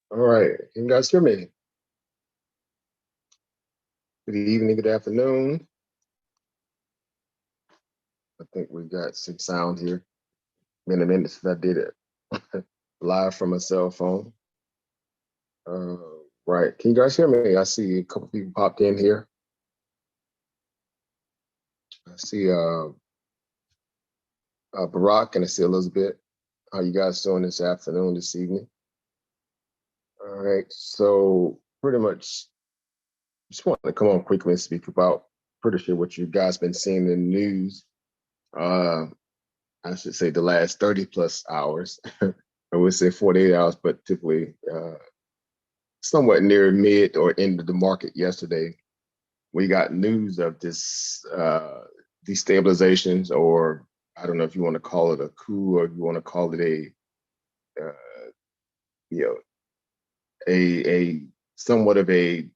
All right, can you guys hear me? Good evening, good afternoon. I think we got some sound here. Been a minute since I did it live from a cell phone. Uh, right, can you guys hear me? I see a couple people popped in here. I see Barack and I see Elizabeth. How you guys doing this afternoon, this evening? All right, so pretty much just want to come on quickly and speak about pretty sure what you guys been seeing in the news. Uh, I should say the last 30 plus hours. I would say 48 hours, but typically somewhat near mid or end of the market yesterday. We got news of this destabilizations, or I don't know if you want to call it a coup or if you want to call it uh, you know, a somewhat of a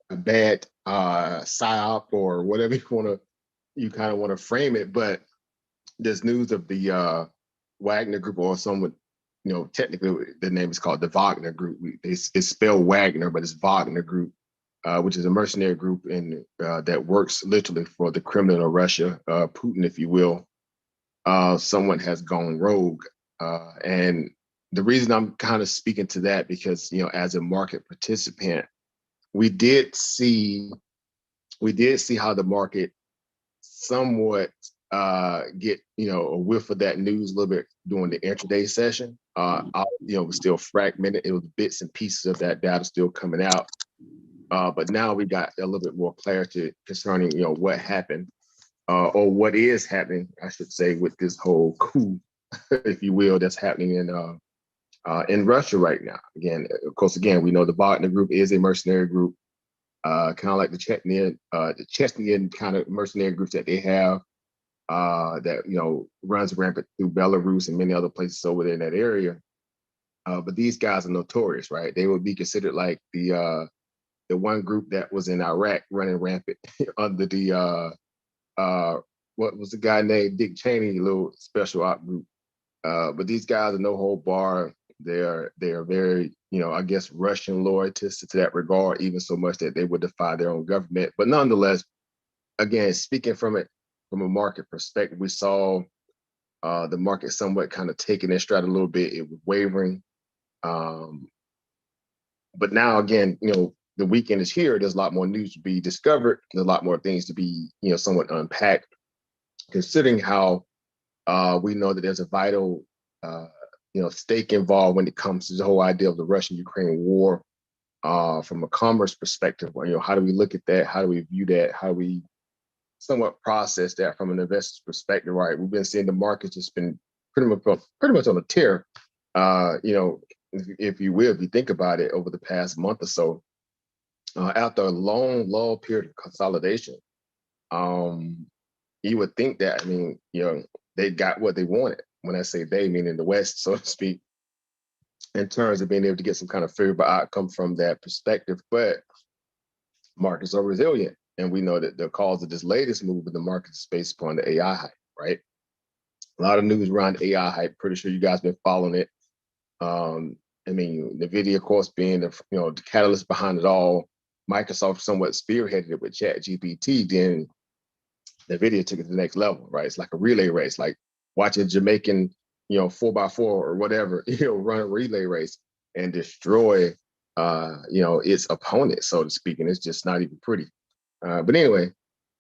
bad psyop or whatever you kind of want to frame it. But there's news of the Wagner Group, or someone, technically the name is called the Wagner Group. It's spelled Wagner, but it's Wagner Group, which is a mercenary group that works literally for the Kremlin of Russia, Putin, if you will. Someone has gone rogue, and the reason I'm kind of speaking to that because as a market participant, we did see we did see how the market somewhat get a whiff of that news a little bit during the intraday session. It was still fragmented. It was bits and pieces of that data still coming out. But now we got a little bit more clarity concerning what happened or what is happening, I should say, with this whole coup, if you will, that's happening in Russia right now. Again, of course, we know the Wagner Group is a mercenary group, kind of like the Chechnya kind of mercenary groups that they have that runs rampant through Belarus and many other places over there in that area. But these guys are notorious, right? They would be considered like the one group that was in Iraq running rampant under the what was the guy named Dick Cheney little special op group. But these guys are no hold bar. They are very, I guess Russian loyalists to that regard, even so much that they would defy their own government. But nonetheless, again, speaking from a market perspective, we saw the market somewhat kind of taking in stride a little bit. It was wavering. Um, but now again, the weekend is here. There's a lot more news to be discovered. There's a lot more things to be, somewhat unpacked, considering how we know that there's a vital, stake involved when it comes to the whole idea of the Russian-Ukraine war. From a commerce perspective, how do we look at that? How do we view that? How do we somewhat process that from an investor's perspective? Right, we've been seeing the markets just been pretty much on a tear. If you will, if you think about it, over the past month or so, after a long period of consolidation, um, you would think that, they got what they wanted. When I say they, meaning the West, so to speak, in terms of being able to get some kind of favorable outcome from that perspective. But markets are resilient. And we know that the cause of this latest move in the market is based upon the AI hype, right? A lot of news around AI hype. Pretty sure you guys been following it. NVIDIA, of course, being the catalyst behind it all. Microsoft somewhat spearheaded it with Chat GPT. Then NVIDIA took it to the next level, right? It's like a relay race, like watching Jamaican, 4x4 or whatever, run a relay race and destroy, its opponent, so to speak. And it's just not even pretty. But anyway,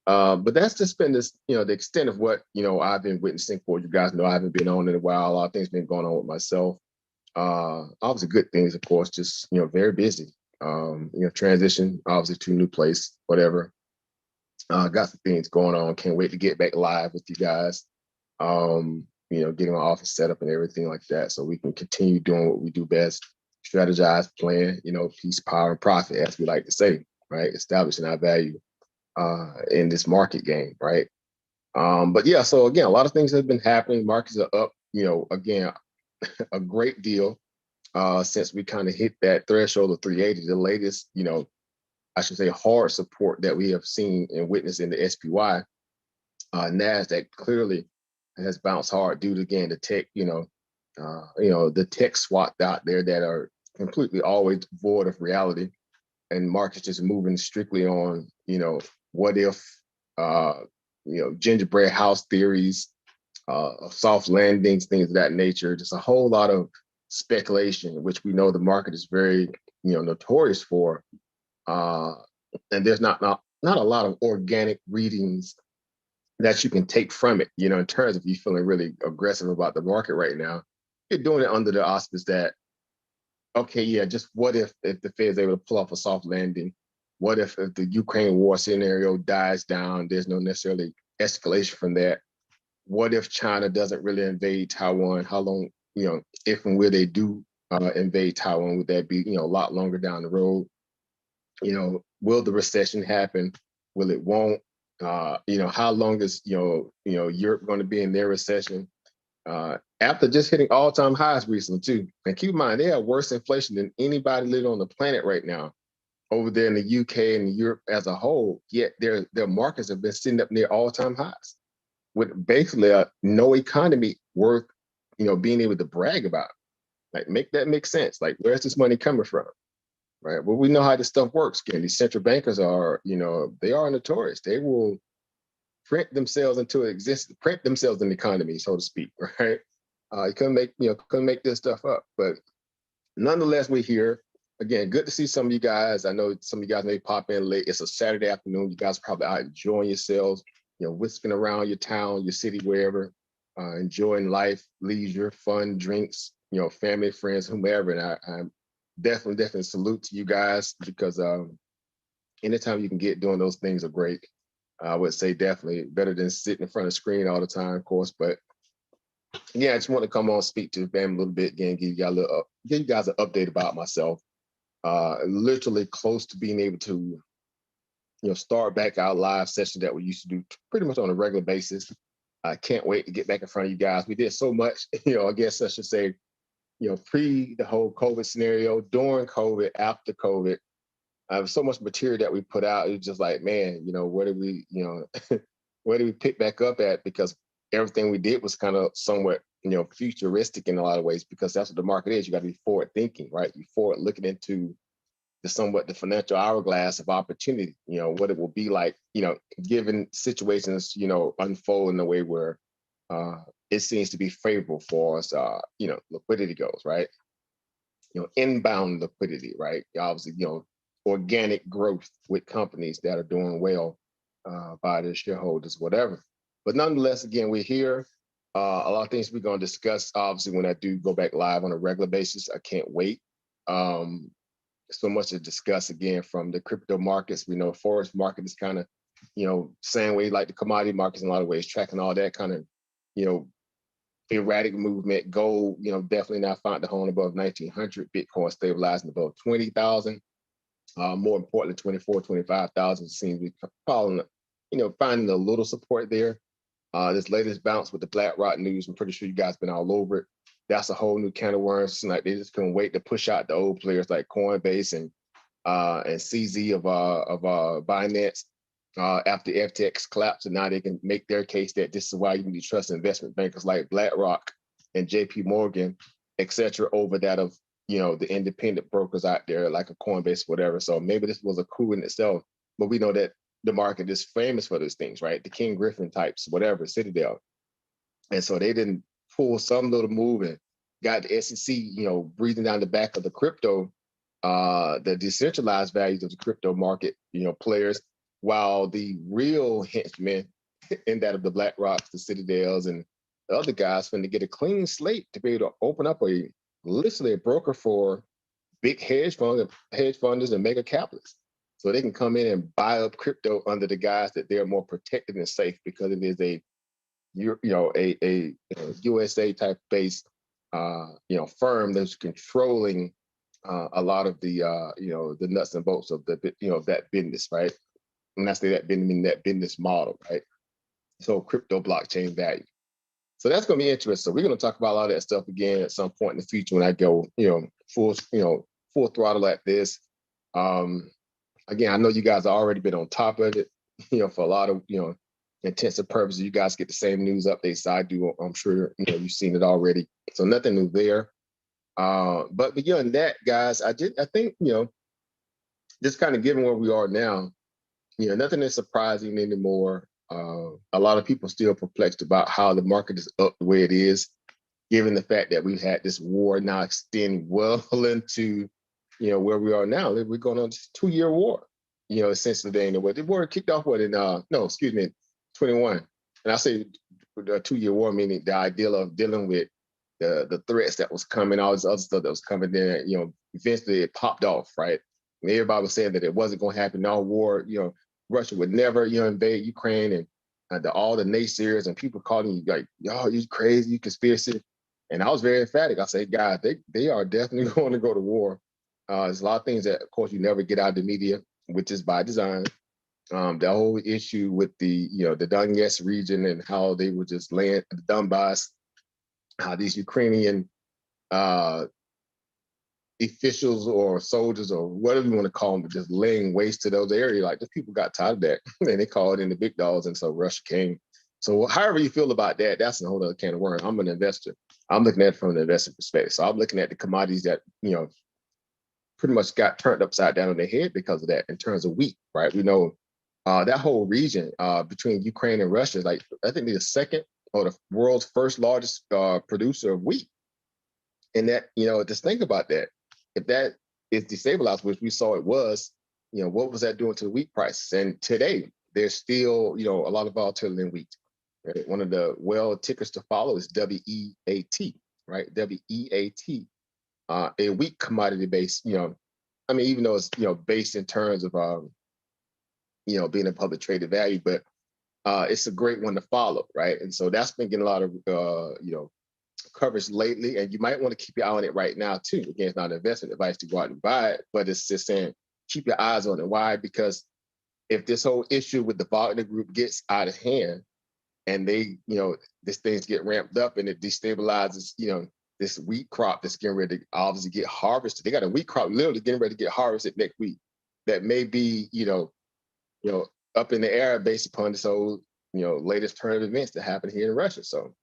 but that's just been this, the extent of what, I've been witnessing for. You guys know I haven't been on in a while. A lot of things been going on with myself. Obviously good things, of course, just, very busy. Transition, obviously, to a new place, whatever. Got some things going on. Can't wait to get back live with you guys. Getting my office set up and everything like that, so we can continue doing what we do best: strategize, plan. Peace, power, and profit, as we like to say, right? Establishing our value in this market game, right? But yeah, so again, a lot of things have been happening. Markets are up. Again, a great deal since we kind of hit that threshold of 380. The latest, I should say, hard support that we have seen and witnessed in the SPY. NASDAQ clearly has bounced hard due to, again, the tech, the tech SWAT out there that are completely always void of reality, and markets just moving strictly on, what if, uh, gingerbread house theories, soft landings, things of that nature. Just a whole lot of speculation, which we know the market is very, notorious for. Uh, and there's not a lot of organic readings that you can take from it, in terms of you feeling really aggressive about the market right now. You're doing it under the auspice that, okay, yeah, just what if the Fed's able to pull off a soft landing? What if the Ukraine war scenario dies down? There's no necessarily escalation from that. What if China doesn't really invade Taiwan? How long, if and where they do invade Taiwan, would that be, a lot longer down the road? Will the recession happen? Will it won't? How long is, Europe going to be in their recession? After just hitting all-time highs recently too. And keep in mind, they have worse inflation than anybody living on the planet right now over there in the UK and Europe as a whole. Yet their markets have been sitting up near all-time highs with basically no economy worth, being able to brag about. Like, make that make sense. Like, where's this money coming from? Right. Well, we know how this stuff works. Again, these central bankers are, they are notorious. They will print themselves into existence, print themselves in the economy, so to speak. Right. You couldn't make this stuff up. But nonetheless, we're here. Again, good to see some of you guys. I know some of you guys may pop in late. It's a Saturday afternoon. You guys are probably out enjoying yourselves, whisking around your town, your city, wherever, enjoying life, leisure, fun, drinks, family, friends, whomever. And I'm definitely salute to you guys, because anytime you can get doing those things are great. I would say definitely better than sitting in front of the screen all the time, of course. But yeah, I just want to come on, speak to the family a little bit again, give you guys an update about myself. Literally close to being able to, start back our live session that we used to do pretty much on a regular basis. I can't wait to get back in front of you guys. We did so much, I guess I should say, pre the whole COVID scenario, during COVID, after COVID. So much material that we put out. It's just like, man, where do we, where do we pick back up at? Because everything we did was kind of somewhat, futuristic in a lot of ways, because that's what the market is. You got to be forward thinking, right? You forward looking into the financial hourglass of opportunity, what it will be like, given situations, unfold in a way where it seems to be favorable for us, liquidity goes, right? Inbound liquidity, right? Obviously, organic growth with companies that are doing well by their shareholders, whatever. But nonetheless, again, we're here. A lot of things we're going to discuss, obviously, when I do go back live on a regular basis. I can't wait. So much to discuss, again, from the crypto markets. We know forex market is kind of, same way like the commodity markets in a lot of ways, tracking all that kind of, erratic movement. Gold, definitely not found the home above 1900. Bitcoin stabilizing above 20,000. More importantly, 24, 25,000 seems to be following, finding a little support there. This latest bounce with the BlackRock news, I'm pretty sure you guys been all over it. That's a whole new can of worms. Like, they just couldn't wait to push out the old players like Coinbase and CZ of Binance after FTX collapsed. And now they can make their case that this is why you need to trust investment bankers like BlackRock and JP Morgan, et cetera, over that of, the independent brokers out there like a Coinbase, whatever. So maybe this was a coup in itself, but we know that the market is famous for those things, right? The King Griffin types, whatever, Citadel. And so they didn't pull some little move and got the SEC, breathing down the back of the crypto, the decentralized values of the crypto market, players, while the real henchmen in that of the BlackRocks, the Citadels, and the other guys finna get a clean slate to be able to open up literally a broker for big hedge funders and mega capitalists. So they can come in and buy up crypto under the guise that they're more protected and safe because it is a USA type based firm that's controlling a lot of the the nuts and bolts of the that business, right? When I say that business, I mean that business model, right? So crypto blockchain value. So that's going to be interesting. So we're going to talk about a lot of that stuff again at some point in the future when I go, full throttle at this. Again, I know you guys have already been on top of it, for a lot of, intensive purposes. You guys get the same news updates I do. I'm sure you've seen it already. So nothing new there. But beyond that, guys, I think just kind of given where we are now, nothing is surprising anymore. A lot of people still perplexed about how the market is up the way it is, given the fact that we've had this war now extend well into, where we are now. We're going on a 2-year war, essentially. The war kicked off in 21. And I say a 2-year war, meaning the idea of dealing with the threats that was coming, all this other stuff that was coming there, eventually it popped off, right? And everybody was saying that it wasn't going to happen. No war, Russia would never, invade Ukraine, and all the naysayers and people calling you like, "Yo, you crazy, you conspiracy." And I was very emphatic. I said, guys, they are definitely going to go to war. There's a lot of things that, of course, you never get out of the media, which is by design. The whole issue with the Donetsk region and how they were just laying the Donbass, how these Ukrainian officials or soldiers or whatever you want to call them, just laying waste to those areas. Like, the people got tired of that and they called in the big dogs, and so Russia came. So however you feel about that, that's a whole other can of worms. I'm an investor. I'm looking at it from an investor perspective. So I'm looking at the commodities that, pretty much got turned upside down on their head because of that in terms of wheat, right? We know that whole region between Ukraine and Russia, like, I think they're the second or the world's first largest producer of wheat. And that, just think about that. If that is destabilized, which we saw it was, what was that doing to the wheat prices? And today, there's still, a lot of volatility in wheat. Right? One of the tickers to follow is WEAT, right? WEAT, a wheat commodity base, even though it's, based in terms of, being a public traded value, but it's a great one to follow, right? And so that's been getting a lot of, coverage lately, and you might want to keep your eye on it right now too. Again, it's not an investment advice to go out and buy it, but it's just saying keep your eyes on it. Why? Because if this whole issue with the Wagner Group gets out of hand, and they, this things get ramped up and it destabilizes, this wheat crop that's getting ready to obviously get harvested. They got a wheat crop literally getting ready to get harvested next week. That may be, up in the air based upon this whole, latest turn of events that happened here in Russia. So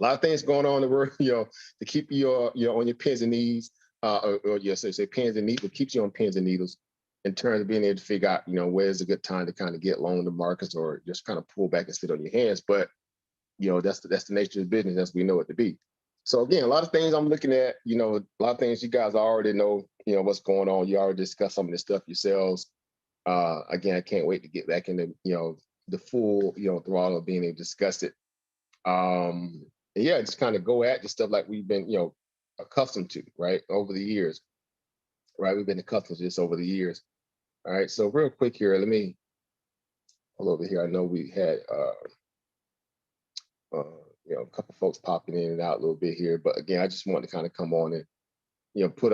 a lot of things going on in the world, to keep you, on your pins and knees, or say pins and needles, keeps you on pins and needles in terms of being able to figure out, where's a good time to kind of get long the markets or just kind of pull back and sit on your hands. But, that's the nature of business as we know it to be. So again, a lot of things I'm looking at, a lot of things you guys already know, what's going on. You already discussed some of this stuff yourselves. Again, I can't wait to get back into, the full, throttle of being able to discuss it. Just kind of go at the stuff like we've been, accustomed to, right, over the years, right? We've been accustomed to this over the years. All right, so real quick here, let me pull over here. I know we had, a couple folks popping in and out a little bit here, but again, I just want to kind of come on and, put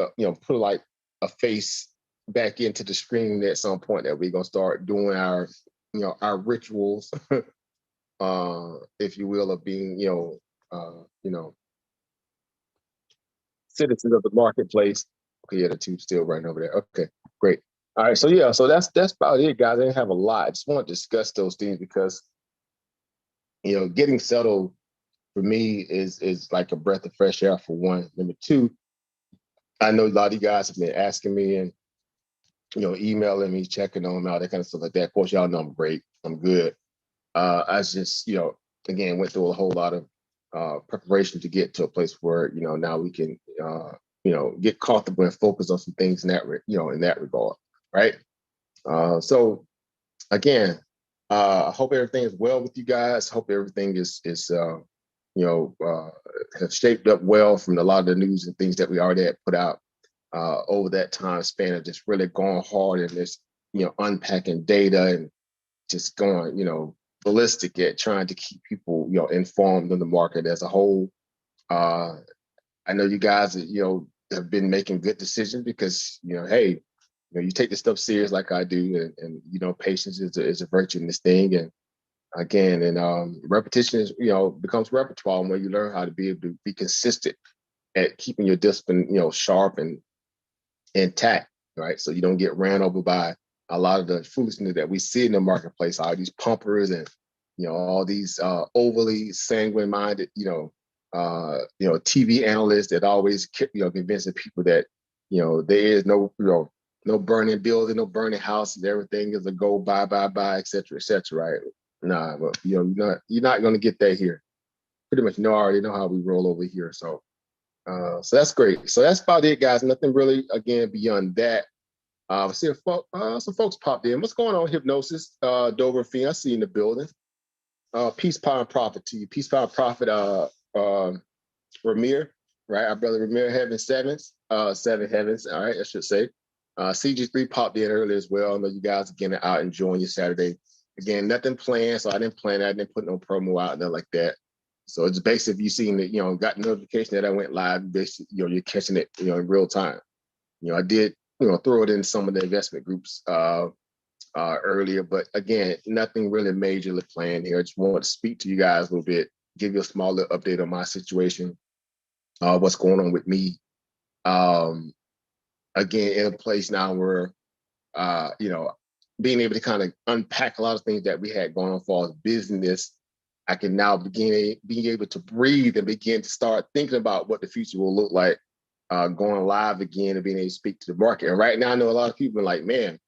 like a face back into the screen at some point that we're gonna start doing our, our rituals, if you will, of being, citizens of the marketplace. Okay, yeah, the tube's still running over there. Okay, great. All right, so that's about it, guys. I didn't have a lot. I just want to discuss those things because, getting settled for me is like a breath of fresh air for one. Number two, I know a lot of you guys have been asking me and, emailing me, checking on me, all that kind of stuff like that. Of course, y'all know I'm great. I'm good. I just, again, went through a whole lot of preparation to get to a place where, now we can, get comfortable and focus on some things in that, in that regard, right? So again, I hope everything is well with you guys. Hope everything is have shaped up well from a lot of the news and things that we already had put out over that time span of just really going hard and just, unpacking data and just going, ballistic at trying to keep people, informed on the market as a whole. I know you guys, have been making good decisions because, hey, you take this stuff serious like I do, and patience is a virtue in this thing. And again, repetition is, becomes repertoire when you learn how to be able to be consistent at keeping your discipline, sharp and intact, right? So you don't get ran over by a lot of the foolishness that we see in the marketplace, all these pumpers and all these overly sanguine-minded, TV analysts that always, convincing people that, there is no, no burning building, no burning houses, everything is a go, buy, et cetera, right? Nah, but you're not going to get that here. Pretty much already know how we roll over here. So that's great. So that's about it, guys. Nothing really, again, beyond that. See if some folks popped in. What's going on, Hypnosis? Dover Fiend, I see you in the building. Peace, power, and profit to you. Peace, power, and profit, Ramir, right? Our brother Ramir, seven heavens, all right, I should say. CG3 popped in earlier as well. I know you guys again are out enjoying your Saturday. Again, nothing planned, so I didn't plan it. I didn't put no promo out there like that. So it's basically, if you seen that, got notification that I went live, basically, you're catching it, in real time. I did, throw it in some of the investment groups earlier, but again, nothing really majorly planned here. I just want to speak to you guys a little bit, give you a small little update on my situation, what's going on with me. Again, in a place now where, being able to kind of unpack a lot of things that we had going on for our business, I can now being able to breathe and begin to start thinking about what the future will look like, going live again and being able to speak to the market. And right now, I know a lot of people are like, man,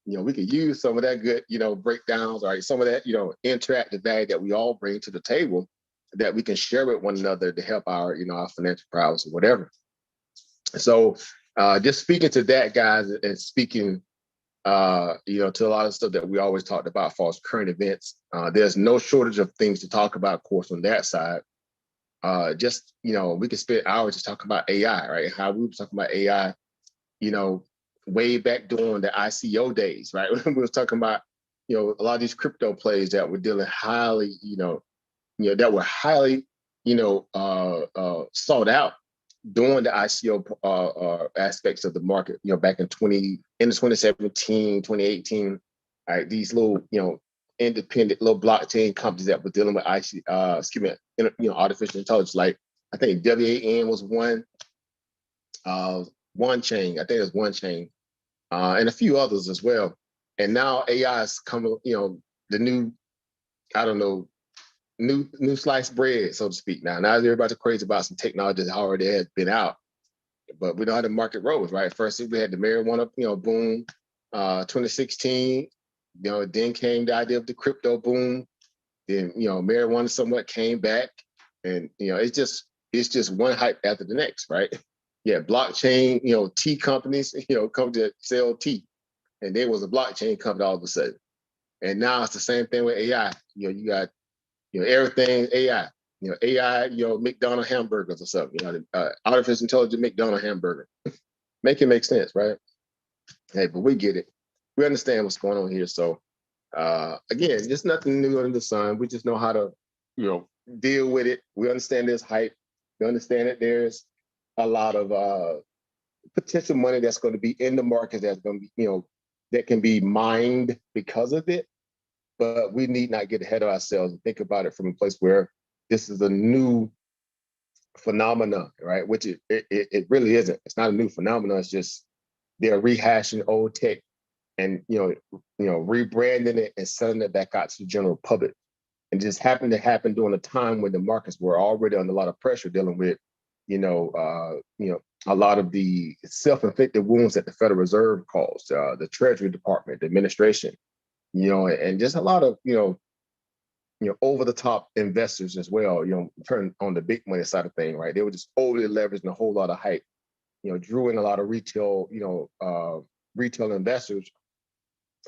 we could use some of that good, breakdowns, or some of that, interactive value that we all bring to the table that we can share with one another to help our, our financial prowess or whatever. So just speaking to that, guys, and speaking, to a lot of stuff that we always talked about as far as current events. There's no shortage of things to talk about, of course, on that side. We could spend hours just talking about AI, right? How we were talking about AI, way back during the ICO days, right? We were talking about, a lot of these crypto plays that were dealing highly, that were highly, sought out during the ICO aspects of the market, back in 2017, 2018, all right, these little, independent little blockchain companies that were dealing with artificial intelligence. Like I think WAN was one chain. I think it was one chain, and a few others as well. And now AI is coming, the new, I don't know, new sliced bread, so to speak. Now everybody's crazy about some technology that already has been out, but we know how the market rolls, right? First, we had the marijuana, boom, 2016. Then came the idea of the crypto boom. Then marijuana somewhat came back, and it's just one hype after the next, right? Yeah, blockchain, tea companies, come to sell tea, and there was a blockchain company all of a sudden. And now it's the same thing with AI. You got everything AI. AI, McDonald's hamburgers or something. Artificial intelligence McDonald's hamburger. Make it make sense, right? Hey, but we get it. We understand what's going on here. So again, just nothing new under the sun. We just know how to, deal with it. We understand there's hype. We understand that there's a lot of potential money that's going to be in the market that's going to be, that can be mined because of it. But we need not get ahead of ourselves and think about it from a place where this is a new phenomenon, right? Which it really isn't. It's not a new phenomenon. It's just they're rehashing old tech and rebranding it and selling it back out to the general public. And it just happened to happen during a time when the markets were already under a lot of pressure, dealing with a lot of the self-inflicted wounds that the Federal Reserve caused, the Treasury Department, the administration, and just a lot of over the top investors as well. Turn on the big money side of thing, right? They were just overly leveraging a whole lot of hype. Drew in a lot of retail investors.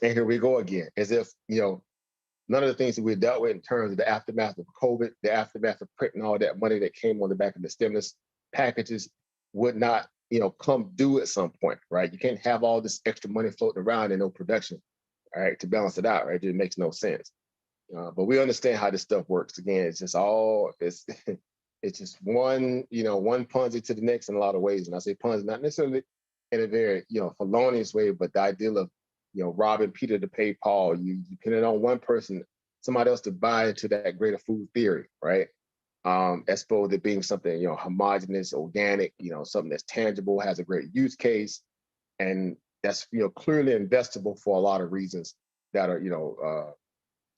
And here we go again, as if none of the things that we dealt with in terms of the aftermath of COVID, the aftermath of printing all that money that came on the back of the stimulus packages would not, come due at some point, right? You can't have all this extra money floating around and no production, all right, to balance it out, right? It makes no sense. But we understand how this stuff works. Again, it's just it's just one Ponzi to the next in a lot of ways. And I say Ponzi not necessarily in a very, felonious way, but the ideal of, robbing Peter to pay Paul. You depending on one person, somebody else to buy into that greater food theory, right? As opposed to being something, homogenous, organic, something that's tangible, has a great use case, and that's, clearly investable for a lot of reasons that are,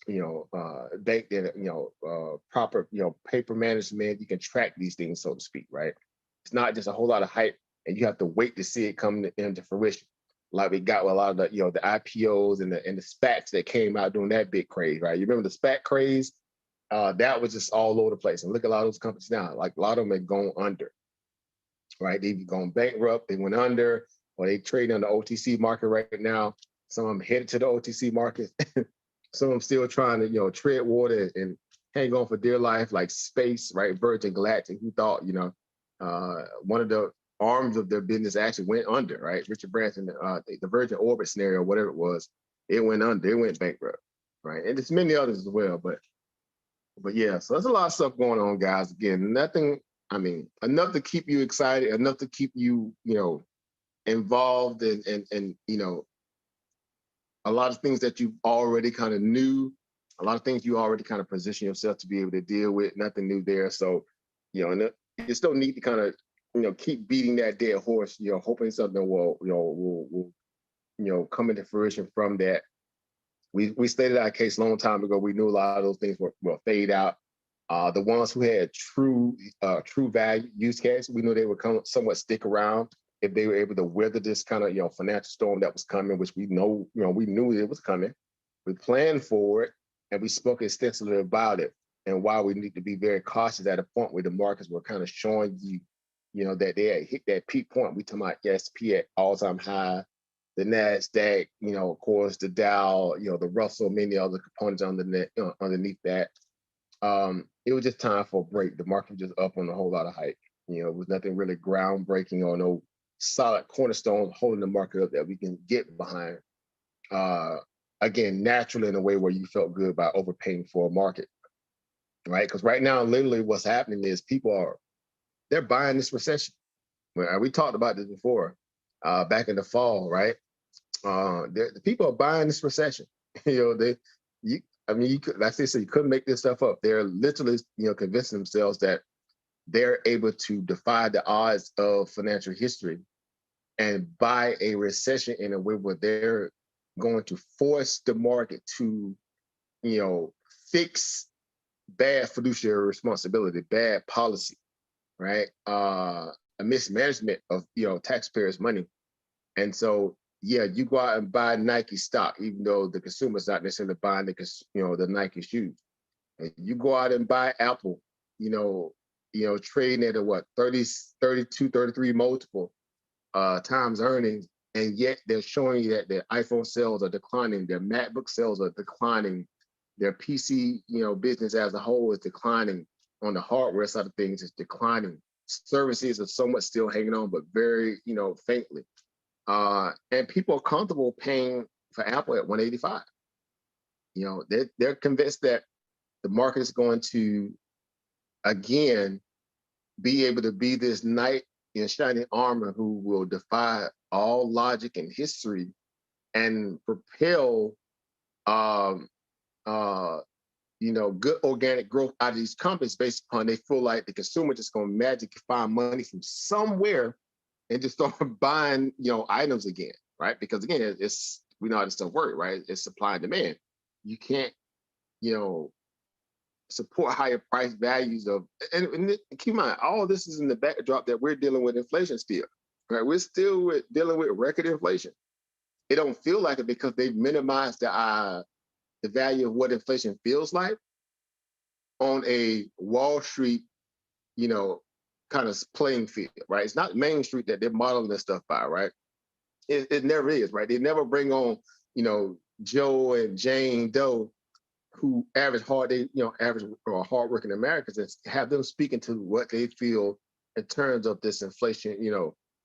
bank that, proper, paper management. You can track these things, so to speak, right? It's not just a whole lot of hype and you have to wait to see it come into fruition. Like we got with a lot of the, the IPOs and the SPACs that came out during that big craze, right? You remember the SPAC craze? That was just all over the place. And look at a lot of those companies now. Like a lot of them have gone under, right? They've gone bankrupt, they went under, or they trade on the OTC market right now. Some of them headed to the OTC market. Some of them still trying to, tread water and hang on for dear life, like Space, right? Virgin Galactic, who thought, one of the arms of their business actually went under, right? Richard Branson, the Virgin Orbit scenario, whatever it was, it went under, it went bankrupt, right? And there's many others as well, but yeah, so there's a lot of stuff going on, guys. Again, nothing, enough to keep you excited, enough to keep you, involved and a lot of things that you already kind of knew, a lot of things you already kind of position yourself to be able to deal with, nothing new there. So, and you still need to kind of, keep beating that dead horse, hoping something will come into fruition from that. We stated our case a long time ago. We knew a lot of those things will fade out. The ones who had true value use cases, we knew they would somewhat stick around if they were able to weather this kind of financial storm that was coming, which we knew it was coming. We planned for it and we spoke extensively about it and why we need to be very cautious at a point where the markets were kind of showing you, that they had hit that peak point. We talking about SP at all-time high, the NASDAQ, of course, the Dow, the Russell, many other components underneath that. It was just time for a break. The market was just up on a whole lot of hype. It was nothing really groundbreaking or no solid cornerstones holding the market up that we can get behind. Again, naturally in a way where you felt good about overpaying for a market, right? Because right now, literally what's happening is they're buying this recession. We talked about this before, back in the fall, right? The people are buying this recession. You could, like they say, you couldn't make this stuff up. They're literally, convincing themselves that they're able to defy the odds of financial history and buy a recession in a way where they're going to force the market to, fix bad fiduciary responsibility, bad policy, right? A mismanagement of, taxpayers' money. And so, yeah, you go out and buy Nike stock, even though the consumer's not necessarily buying the Nike shoes. And you go out and buy Apple, trading at a 32, 33 multiple times earnings, and yet they're showing you that their iPhone sales are declining, their MacBook sales are declining, their PC, business as a whole is declining. On the hardware side of things, it's declining. Services are somewhat still hanging on, but very, faintly. And people are comfortable paying for Apple at 185. They're convinced that the market is going to, again, be able to be this knight in shining armor who will defy all logic and history and propel, good organic growth out of these companies based upon they feel like the consumer just going to magically find money from somewhere and just start buying, items again, right? Because again, we know how this stuff works, right? It's supply and demand. You can't, support higher price values and keep in mind, all of this is in the backdrop that we're dealing with inflation still, right? We're still dealing with record inflation. It don't feel like it because they've minimized the value of what inflation feels like on a Wall Street, kind of playing field, right? It's not Main Street that they're modeling this stuff by, right? It never is, right? They never bring on, Joe and Jane Doe, who average or hardworking Americans, and have them speaking to what they feel in terms of this inflation,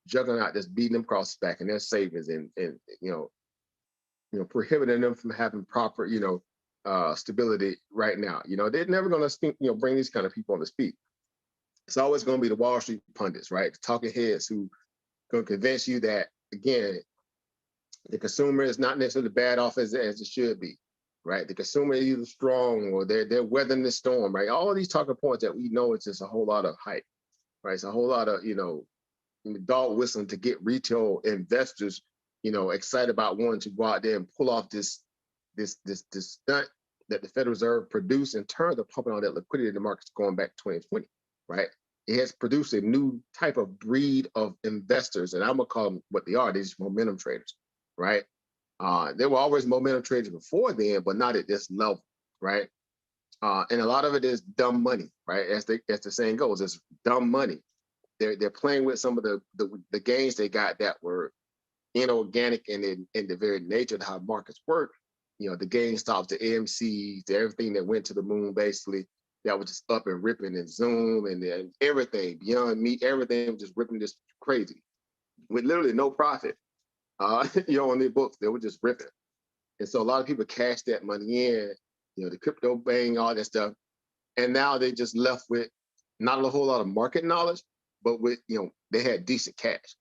juggernaut that's beating them across the back and their savings and prohibiting them from having proper, stability right now. They're never going to bring these kind of people on to speak. It's always going to be the Wall Street pundits, right? The talking heads who going to convince you that, again, the consumer is not necessarily bad off as it should be, right? The consumer is either strong or they're weathering the storm, right? All of these talking points that we know is just a whole lot of hype, right? It's a whole lot of, dog whistling to get retail investors, excited about wanting to go out there and pull off this stunt that the Federal Reserve produced in terms of pumping all that liquidity in the markets going back to 2020, right? It has produced a new type of breed of investors, and I'm gonna call them what they are. They're just momentum traders, right? There were always momentum traders before then, but not at this level, right? And a lot of it is dumb money, right? As the saying goes, it's dumb money. They're playing with some of the gains they got that were inorganic and in the very nature of how markets work. You know, the GameStops, the AMCs, everything that went to the moon, basically, that was just up and ripping, and Zoom and then everything, Beyond Meat, everything was just ripping just crazy with literally no profit. On their books, they were just ripping. And so a lot of people cashed that money in, the crypto bang, all that stuff. And now they just left with not a whole lot of market knowledge, but with, they had decent cash.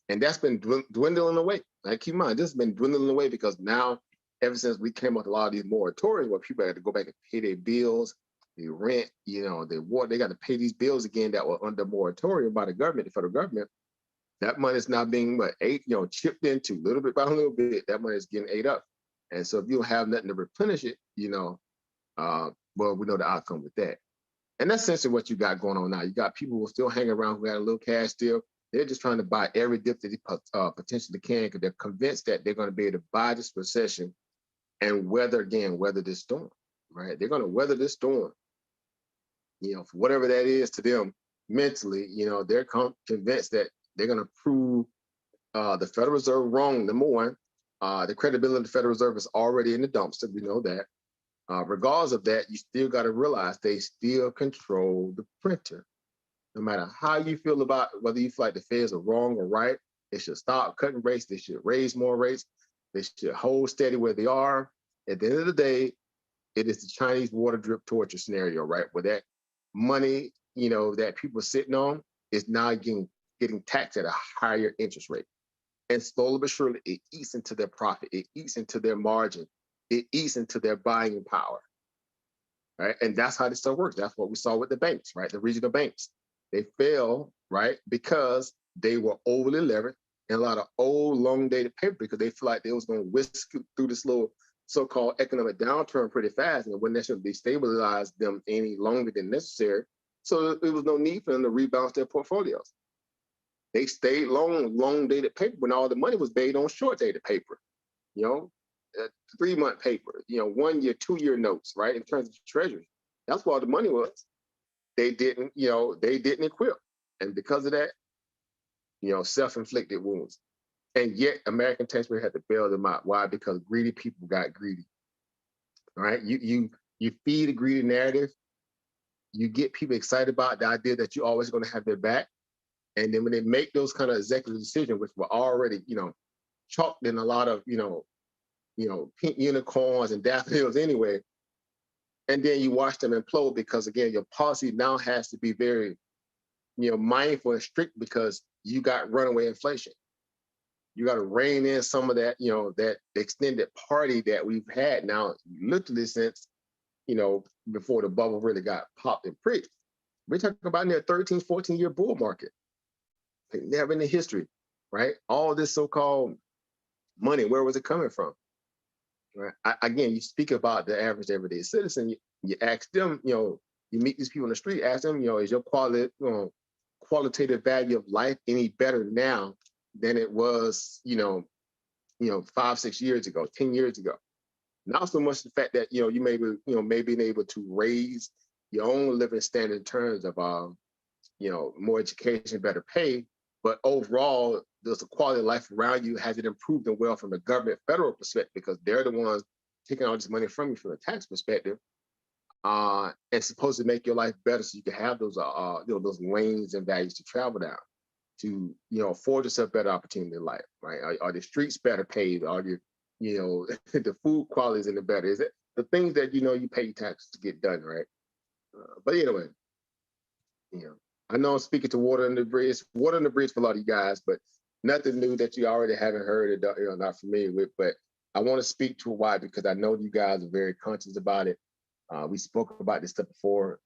And that's been dwindling away. Like, keep in mind, this has been dwindling away because now, ever since we came up with a lot of these moratoriums where people had to go back and pay their bills, their rent, their water, they got to pay these bills again that were under moratorium by the government, the federal government. That money is now being chipped into little bit by little bit. That money is getting ate up. And so if you don't have nothing to replenish it, well, we know the outcome with that. And that's essentially what you got going on now. You got people who still hang around who got a little cash still. They're just trying to buy every dip that they potentially can because they're convinced that they're going to be able to buy this recession and weather this storm, right? They're going to weather this storm, for whatever that is to them mentally. They're convinced that they're going to prove the Federal Reserve wrong, number one. The credibility of the Federal Reserve is already in the dumpster. We know that. Regardless of that, you still got to realize they still control the printer. No matter how you feel about whether you feel like the feds are wrong or right, they should stop cutting rates. They should raise more rates. They should hold steady where they are. At the end of the day, it is the Chinese water drip torture scenario, right? Where that money, that people are sitting on is now getting taxed at a higher interest rate. And slowly but surely, it eats into their profit. It eats into their margin. It eats into their buying power, right? And that's how this stuff works. That's what we saw with the banks, right? The regional banks. They fell, right? Because they were overly leveraged and a lot of old, long-dated paper because they feel like they was going to whisk through this little so-called economic downturn pretty fast, and it wouldn't necessarily destabilize them any longer than necessary. So there was no need for them to rebalance their portfolios. They stayed long-dated paper when all the money was made on short-dated paper, 3-month paper, 1 year, 2 year notes, right? In terms of treasury. That's where all the money was. They didn't equip. And because of that, self-inflicted wounds. And yet American taxpayers had to bail them out. Why? Because greedy people got greedy. All right. You feed a greedy narrative, you get people excited about the idea that you're always going to have their back. And then when they make those kind of executive decisions, which were already, chalked in a lot of, pink unicorns and daffodils anyway, and then you watch them implode because, again, your policy now has to be very, mindful and strict because you got runaway inflation. You got to rein in some of that, that extended party that we've had now, literally since, before the bubble really got popped and pricked. We're talking about near 13, 14-year bull market. Never in the history, right? All this so-called money, where was it coming from? Right? Again, you speak about the average everyday citizen. You ask them, you meet these people on the street, ask them, is your qualitative value of life any better now than it was, 5-6 years ago, 10 years ago? Not so much the fact that you may be able to raise your own living standard in terms of more education, better pay, but overall, does the quality of life around you, has it improved and well from a government federal perspective, because they're the ones taking all this money from you from a tax perspective, and supposed to make your life better so you can have those those lanes and values to travel down to afford yourself better opportunity in life, right? Are the streets better paved? Are the food quality is in the better? Is it the things that you pay taxes to get done, right? But anyway, I know I'm speaking to water under the bridge for a lot of you guys, but nothing new that you already haven't heard or not familiar with. But I want to speak to why, because I know you guys are very conscious about it. We spoke about this stuff before,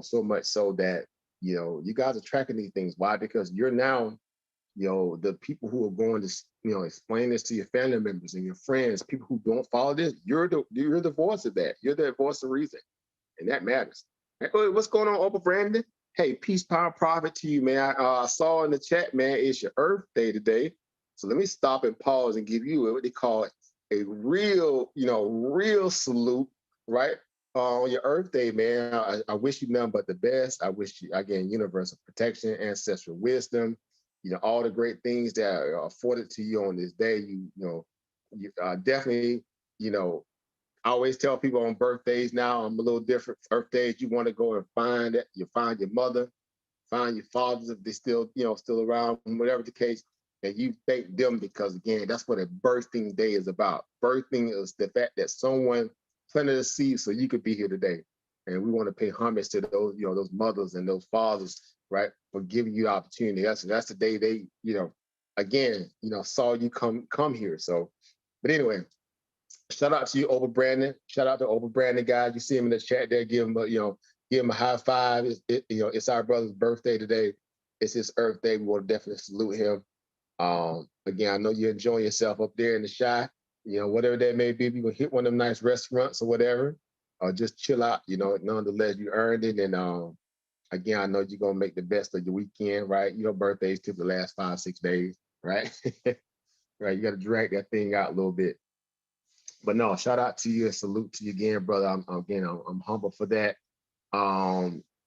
so much so that, you guys are tracking these things. Why? Because you're now the people who are going to, explain this to your family members and your friends, people who don't follow this, you're the voice of that. You're the voice of reason, and that matters. Hey, what's going on, Oprah Brandon? Hey, peace, power, profit to you, man. I saw in the chat, man, it's your Earth Day today. So let me stop and pause and give you what they call a real, real salute, right? On your Earth Day, man. I wish you nothing but the best. I wish you, again, universal protection, ancestral wisdom, all the great things that are afforded to you on this day. You definitely, I always tell people on birthdays now, I'm a little different. Birthdays, you want to go and find it. You find your mother, find your fathers if they still, still around, whatever the case, and you thank them because again, that's what a birthing day is about. Birthing is the fact that someone planted a seed so you could be here today. And we want to pay homage to those, those mothers and those fathers, right, for giving you the opportunity. That's the day they, again, saw you come here. So, but anyway, shout out to you, Oprah Brandon. Shout out to Oprah Brandon, guys. You see him in the chat there. Give him a high five. It's our brother's birthday today. It's his Earth Day. We want to definitely salute him. Again, I know you're enjoying yourself up there in the Shy. Whatever that may be, you can hit one of them nice restaurants or whatever, or just chill out. Nonetheless, you earned it. And again, I know you're gonna make the best of your weekend, right? Your birthdays took the last 5-6 days, right? Right. You got to drag that thing out a little bit. But no, shout out to you and salute to you again, brother. I'm humble for that.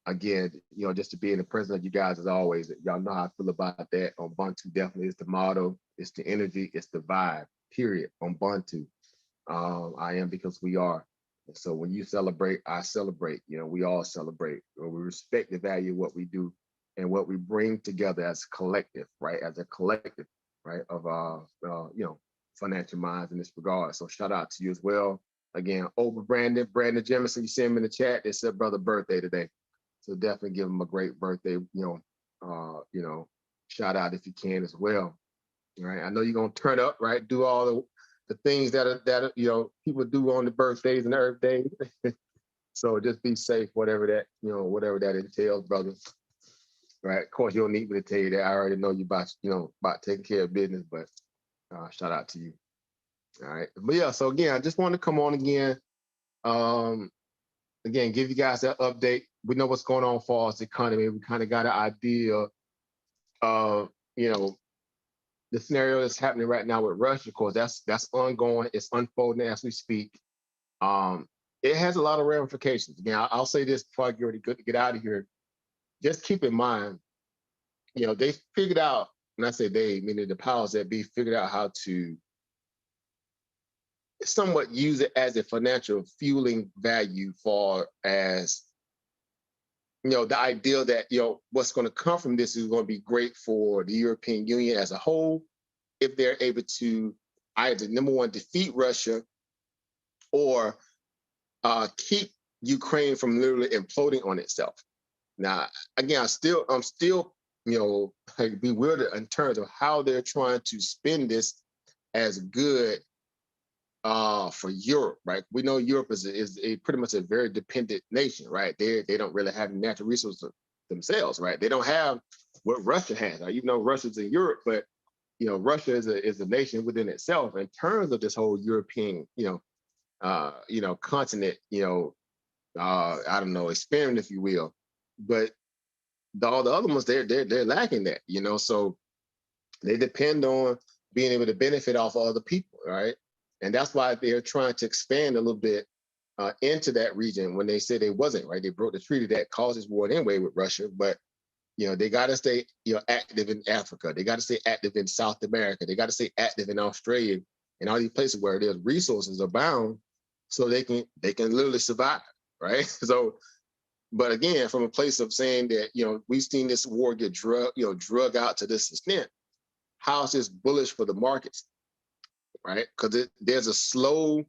Again, just to be in the presence of you guys as always. Y'all know how I feel about that. On Ubuntu definitely is the motto, it's the energy, it's the vibe. Period. On Ubuntu, I am because we are. And so when you celebrate, I celebrate. We all celebrate. We respect the value of what we do and what we bring together as a collective, right? As a collective, right? Of financial minds in this regard. So shout out to you as well. Again, over Brandon Jemison, you see him in the chat. It's their brother's birthday today. So definitely give him a great birthday, shout out if you can as well. All right. I know you're gonna turn up, right? Do all the things that people do on the birthdays and Earth Day. So just be safe, whatever that entails, brother. Right. Of course, you don't need me to tell you that. I already know you about taking care of business, but shout out to you. All right. But yeah, so again, I just want to come on again. Again, give you guys that update. We know what's going on for us economy. We kind of got an idea of, the scenario that's happening right now with Russia. Of course, that's ongoing. It's unfolding as we speak. It has a lot of ramifications. Again, I'll say this before I get ready to get out of here. Just keep in mind, they figured out, when I say they, meaning the powers that be, figured out how to somewhat use it as a financial fueling value for as, the idea that, what's going to come from this is going to be great for the European Union as a whole, if they're able to either, number one, defeat Russia or keep Ukraine from literally imploding on itself. Now, again, I'm still, bewildered in terms of how they're trying to spin this as good for Europe, right? We know Europe is pretty much a very dependent nation, right? They don't really have natural resources themselves, right? They don't have what Russia has. Even though Russia's in Europe, but Russia is a nation within itself in terms of this whole European, continent, I don't know, experiment, if you will. But all the other ones, they're lacking that, so they depend on being able to benefit off of other people, right? And that's why they're trying to expand a little bit into that region when they said they wasn't, right? They broke the treaty that causes war anyway with Russia, but they got to stay, active in Africa. They got to stay active in South America. They got to stay active in Australia and all these places where there's resources abound, so they can literally survive, right? So, but again, from a place of saying that we've seen this war get drug out to this extent, how is this bullish for the markets, right? Because there's a slow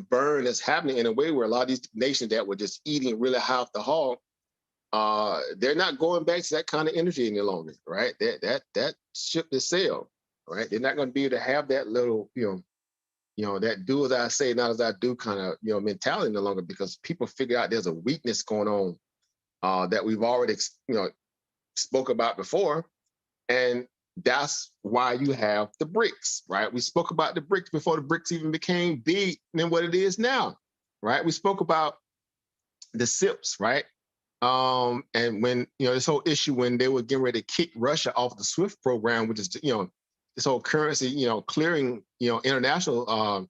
burn that's happening in a way where a lot of these nations that were just eating really high off the hog, they're not going back to that kind of energy any longer, right? That ship has sailed, right? They're not going to be able to have that little, that do as I say, not as I do kind of, mentality no longer, because people figure out there's a weakness going on that we've already, spoke about before. And That's why you have the BRICS, right? We spoke about the BRICS before the BRICS even became big than what it is now, right? We spoke about the SIPs, right? And when, this whole issue when they were getting ready to kick Russia off the SWIFT program, which is, this whole currency, clearing, international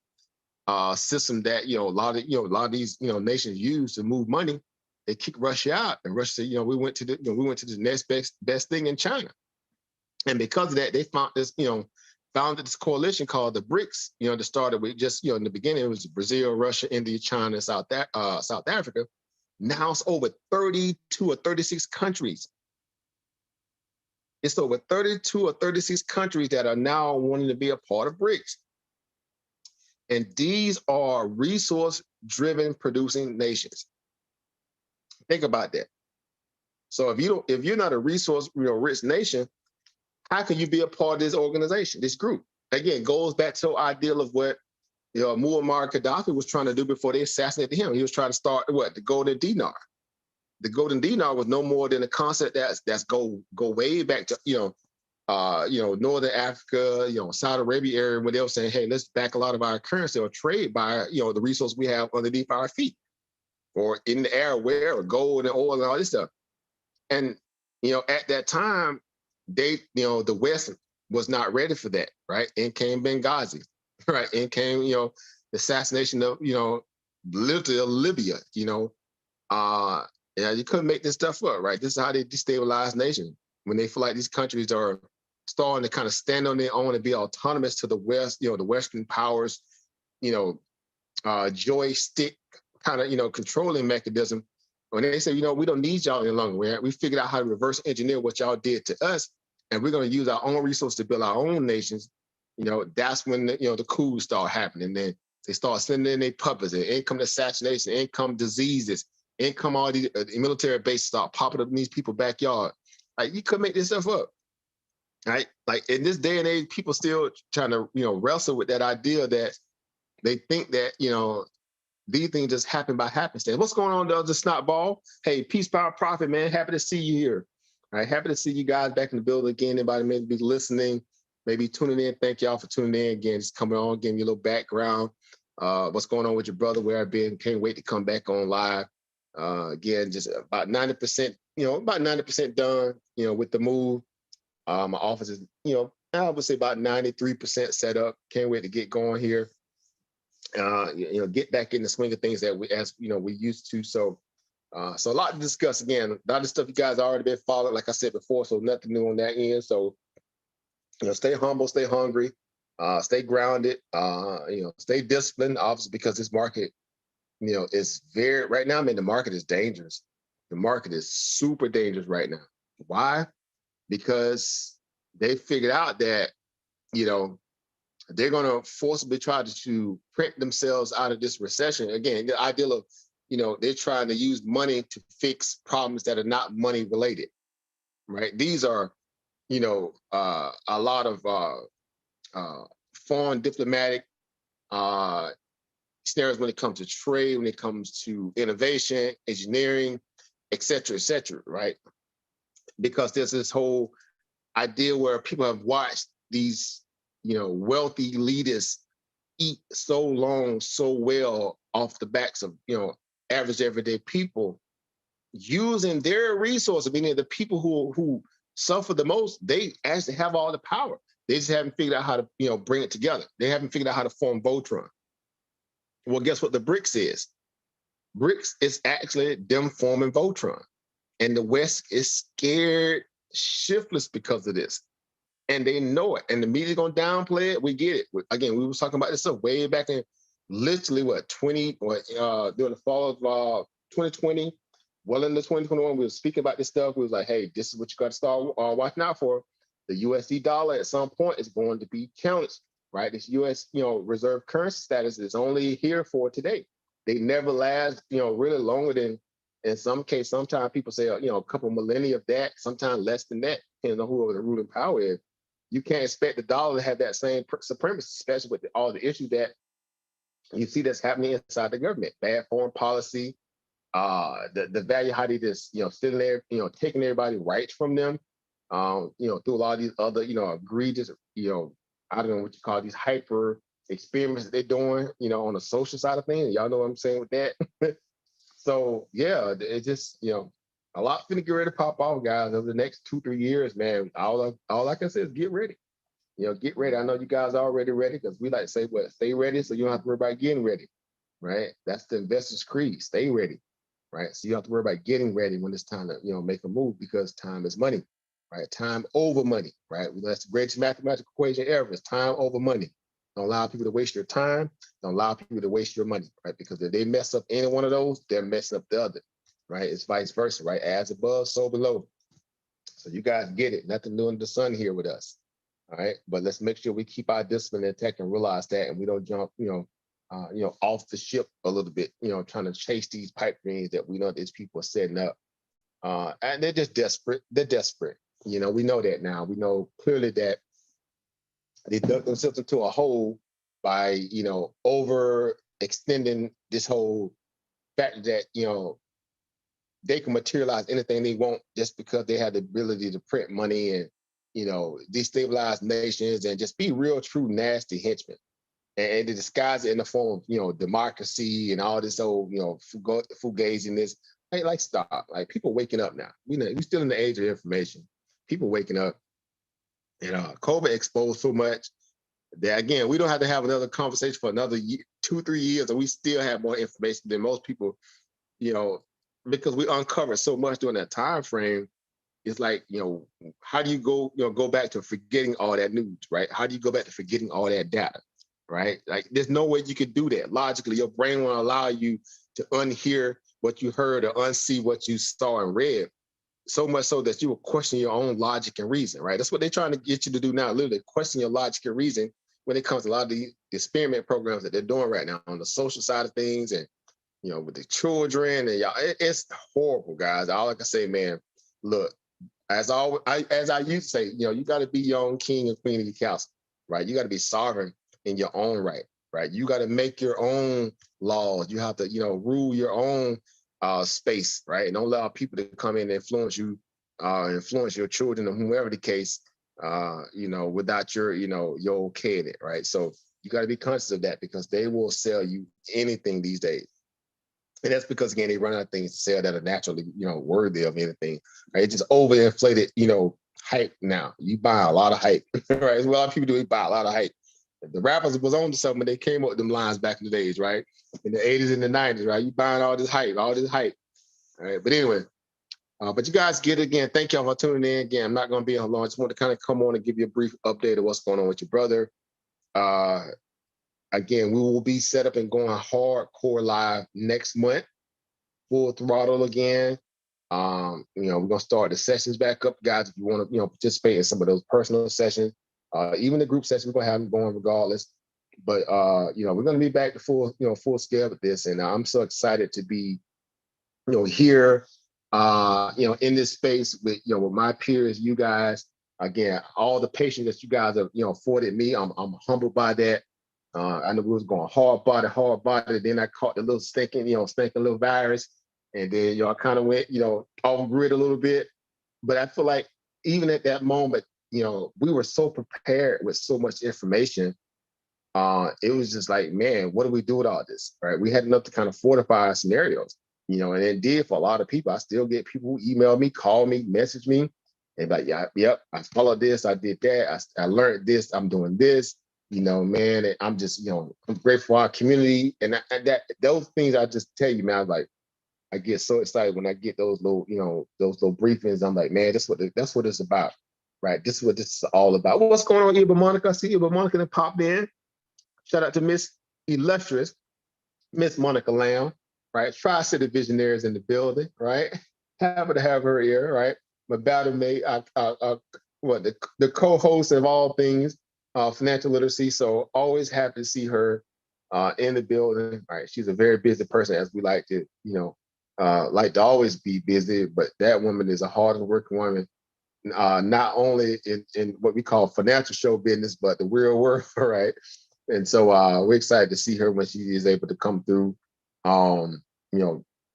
system that, a lot of these, nations use to move money, they kicked Russia out. And Russia said, we went to the next best thing in China. And because of that, they founded this coalition called the BRICS, that started with just, in the beginning, it was Brazil, Russia, India, China, South Africa. Now it's over 32 or 36 countries. It's over 32 or 36 countries that are now wanting to be a part of BRICS. And these are resource-driven producing nations. Think about that. So if you're not a resource, rich nation, how can you be a part of this organization, this group? Again, goes back to the ideal of what Muammar Gaddafi was trying to do before they assassinated him. He was trying to start the golden dinar. The golden dinar was no more than a concept that's go way back to Northern Africa, Saudi Arabia area, where they were saying, hey, let's back a lot of our currency or trade by the resource we have underneath our feet, or in the air, where gold and oil and all this stuff. And at that time, the West was not ready for that, right? In came Benghazi, right? In came the assassination of literally Libya, you couldn't make this stuff up, right? This is how they destabilize nations, when they feel like these countries are starting to kind of stand on their own and be autonomous to the West, the Western powers, joystick kind of, controlling mechanism. When they say, we don't need y'all any longer, we figured out how to reverse engineer what y'all did to us, and we're going to use our own resources to build our own nations. That's when the coups start happening. Then they start sending in their puppets, and income assassination, income diseases, income all these military bases start popping up in these people's backyard. Like, you couldn't make this stuff up, right? Like, in this day and age, people still trying to wrestle with that idea that they think that these things just happen by happenstance. What's going on, the snot ball? Hey, peace, power, profit, man. Happy to see you here. All right, happy to see you guys back in the building again. Anybody may be listening, maybe tuning in. Thank y'all for tuning in again. Just coming on, giving you a little background. What's going on with your brother? Where I've been? Can't wait to come back on live. Again, just about 90%, done. With the move. My office is, I would say about 93% set up. Can't wait to get going here. Get back in the swing of things that we used to. So a lot to discuss. Again, a lot of stuff you guys already been following, like I said before, so nothing new on that end. So, stay humble, stay hungry, stay grounded, stay disciplined, obviously, because this market, is right now, the market is dangerous. The market is super dangerous right now. Why? Because they figured out that, they're going to forcibly try to print themselves out of this recession. Again, the ideal of, they're trying to use money to fix problems that are not money related, right? These are, a lot of foreign diplomatic scenarios when it comes to trade, when it comes to innovation, engineering, et cetera, right? Because there's this whole idea where people have watched these wealthy leaders eat so long, so well off the backs of, average everyday people, using their resources, meaning the people who suffer the most, they actually have all the power. They just haven't figured out how to, bring it together. They haven't figured out how to form Voltron. Well, guess what the BRICS is? BRICS is actually them forming Voltron. And the West is scared shiftless because of this. And they know it, and the media's gonna downplay it. We get it. Again, we was talking about this stuff way back in literally during the fall of 2020, well into 2021. We were speaking about this stuff. We was like, hey, this is what you got to start watching out for. The USD dollar at some point is going to be challenged, right? This US, reserve currency status is only here for today. They never last, really longer than, in some cases, sometimes people say, a couple millennia of that, sometimes less than that, depending on whoever the ruling power is. You can't expect the dollar to have that same supremacy, especially with all the issues that you see that's happening inside the government. Bad foreign policy, the value how they just, sitting there, taking everybody's rights from them, through a lot of these other, egregious, I don't know what you call these hyper experiments that they're doing, on the social side of things. Y'all know what I'm saying with that. So yeah, it just, a lot finna get ready to pop off, guys, over the next 2-3 years, man. All I can say is get ready. Get ready. I know you guys are already ready because we like to say, what, stay ready so you don't have to worry about getting ready, right? That's the investor's creed. Stay ready, right? So you don't have to worry about getting ready when it's time to, make a move, because time is money, right? Time over money, right? That's the greatest mathematical equation ever. It's time over money. Don't allow people to waste your time. Don't allow people to waste your money, right? Because if they mess up any one of those, they're messing up the other, right? It's vice versa, right? As above, so below. So you guys get it. Nothing new under the sun here with us. All right. But let's make sure we keep our discipline intact and realize that, and we don't jump, off the ship a little bit, trying to chase these pipe dreams that we know these people are setting up. And they're just desperate. They're desperate. We know that now. We know clearly that they dug themselves into a hole by, overextending this whole fact that, they can materialize anything they want just because they have the ability to print money and, destabilize nations and just be real, true, nasty henchmen. And to disguise it in the form of, democracy and all this old, fugaziness. Like stop. Like, people waking up now. We're still in the age of information. People waking up. And COVID exposed so much that, again, we don't have to have another conversation for another 2-3 years, and we still have more information than most people, because we uncovered so much during that time frame. It's like, how do you go back to forgetting all that news, right? How do you go back to forgetting all that data, right? Like, there's no way you could do that. Logically, your brain won't allow you to unhear what you heard or unsee what you saw and read, so much so that you will question your own logic and reason, right? That's what they're trying to get you to do now, literally question your logic and reason when it comes to a lot of the experiment programs that they're doing right now on the social side of things, and, with the children, and y'all, it's horrible, guys. All I can say, man, look, as I used to say, you got to be your own king and queen of your castle, right? You got to be sovereign in your own right? You got to make your own laws. You have to, rule your own space, right? And don't allow people to come in and influence you, influence your children or whoever the case, without your okay in it, right? So you got to be conscious of that, because they will sell you anything these days. And that's because, again, they run out of things to sell that are naturally, worthy of anything. Right? It's just overinflated, hype now. You buy a lot of hype, right? As a lot of people do, they buy a lot of hype. The rappers was on to something when they came up with them lines back in the days, right? In the 80s and the 90s, right? You buying all this hype. All right. But anyway, but you guys get it. Again. Thank y'all for tuning in. Again, I'm not going to be on long. I just want to kind of come on and give you a brief update of what's going on with your brother. Again, we will be set up and going hardcore live next month, full throttle again. We're gonna start the sessions back up, guys. If you want to, participate in some of those personal sessions, even the group sessions, we're gonna have them going regardless. But we're gonna be back to full scale with this, and I'm so excited to be, here, in this space with my peers, you guys. Again, all the patience that you guys have, afforded me, I'm humbled by that. I know we was going hard body. Then I caught the little stinking little virus. And then, I kind of went, off grid a little bit. But I feel like even at that moment, we were so prepared with so much information. It was just like, man, what do we do with all this? Right? We had enough to kind of fortify our scenarios, and it did for a lot of people. I still get people who email me, call me, message me, and like, yeah, yep, I followed this, I did that, I learned this, I'm doing this. Man, and I'm just, I'm grateful for our community, and that those things I just tell you, man. I was like, I get so excited when I get those little, those little briefings. I'm like, man, that's what it's about, right? This is what this is all about. What's going on, Eva Monica? I see Eva Monica that popped in. Shout out to Miss Illustrious, Miss Monica Lamb, right? Tri-City Visionaries in the building, right? Happy to have her here, right? My battle mate, the co-host of all things financial literacy. So always happy to see her in the building. All right, she's a very busy person, as we like to, like to always be busy. But that woman is a hard-working woman, not only in what we call financial show business, but the real world, right? And so we're excited to see her when she is able to come through.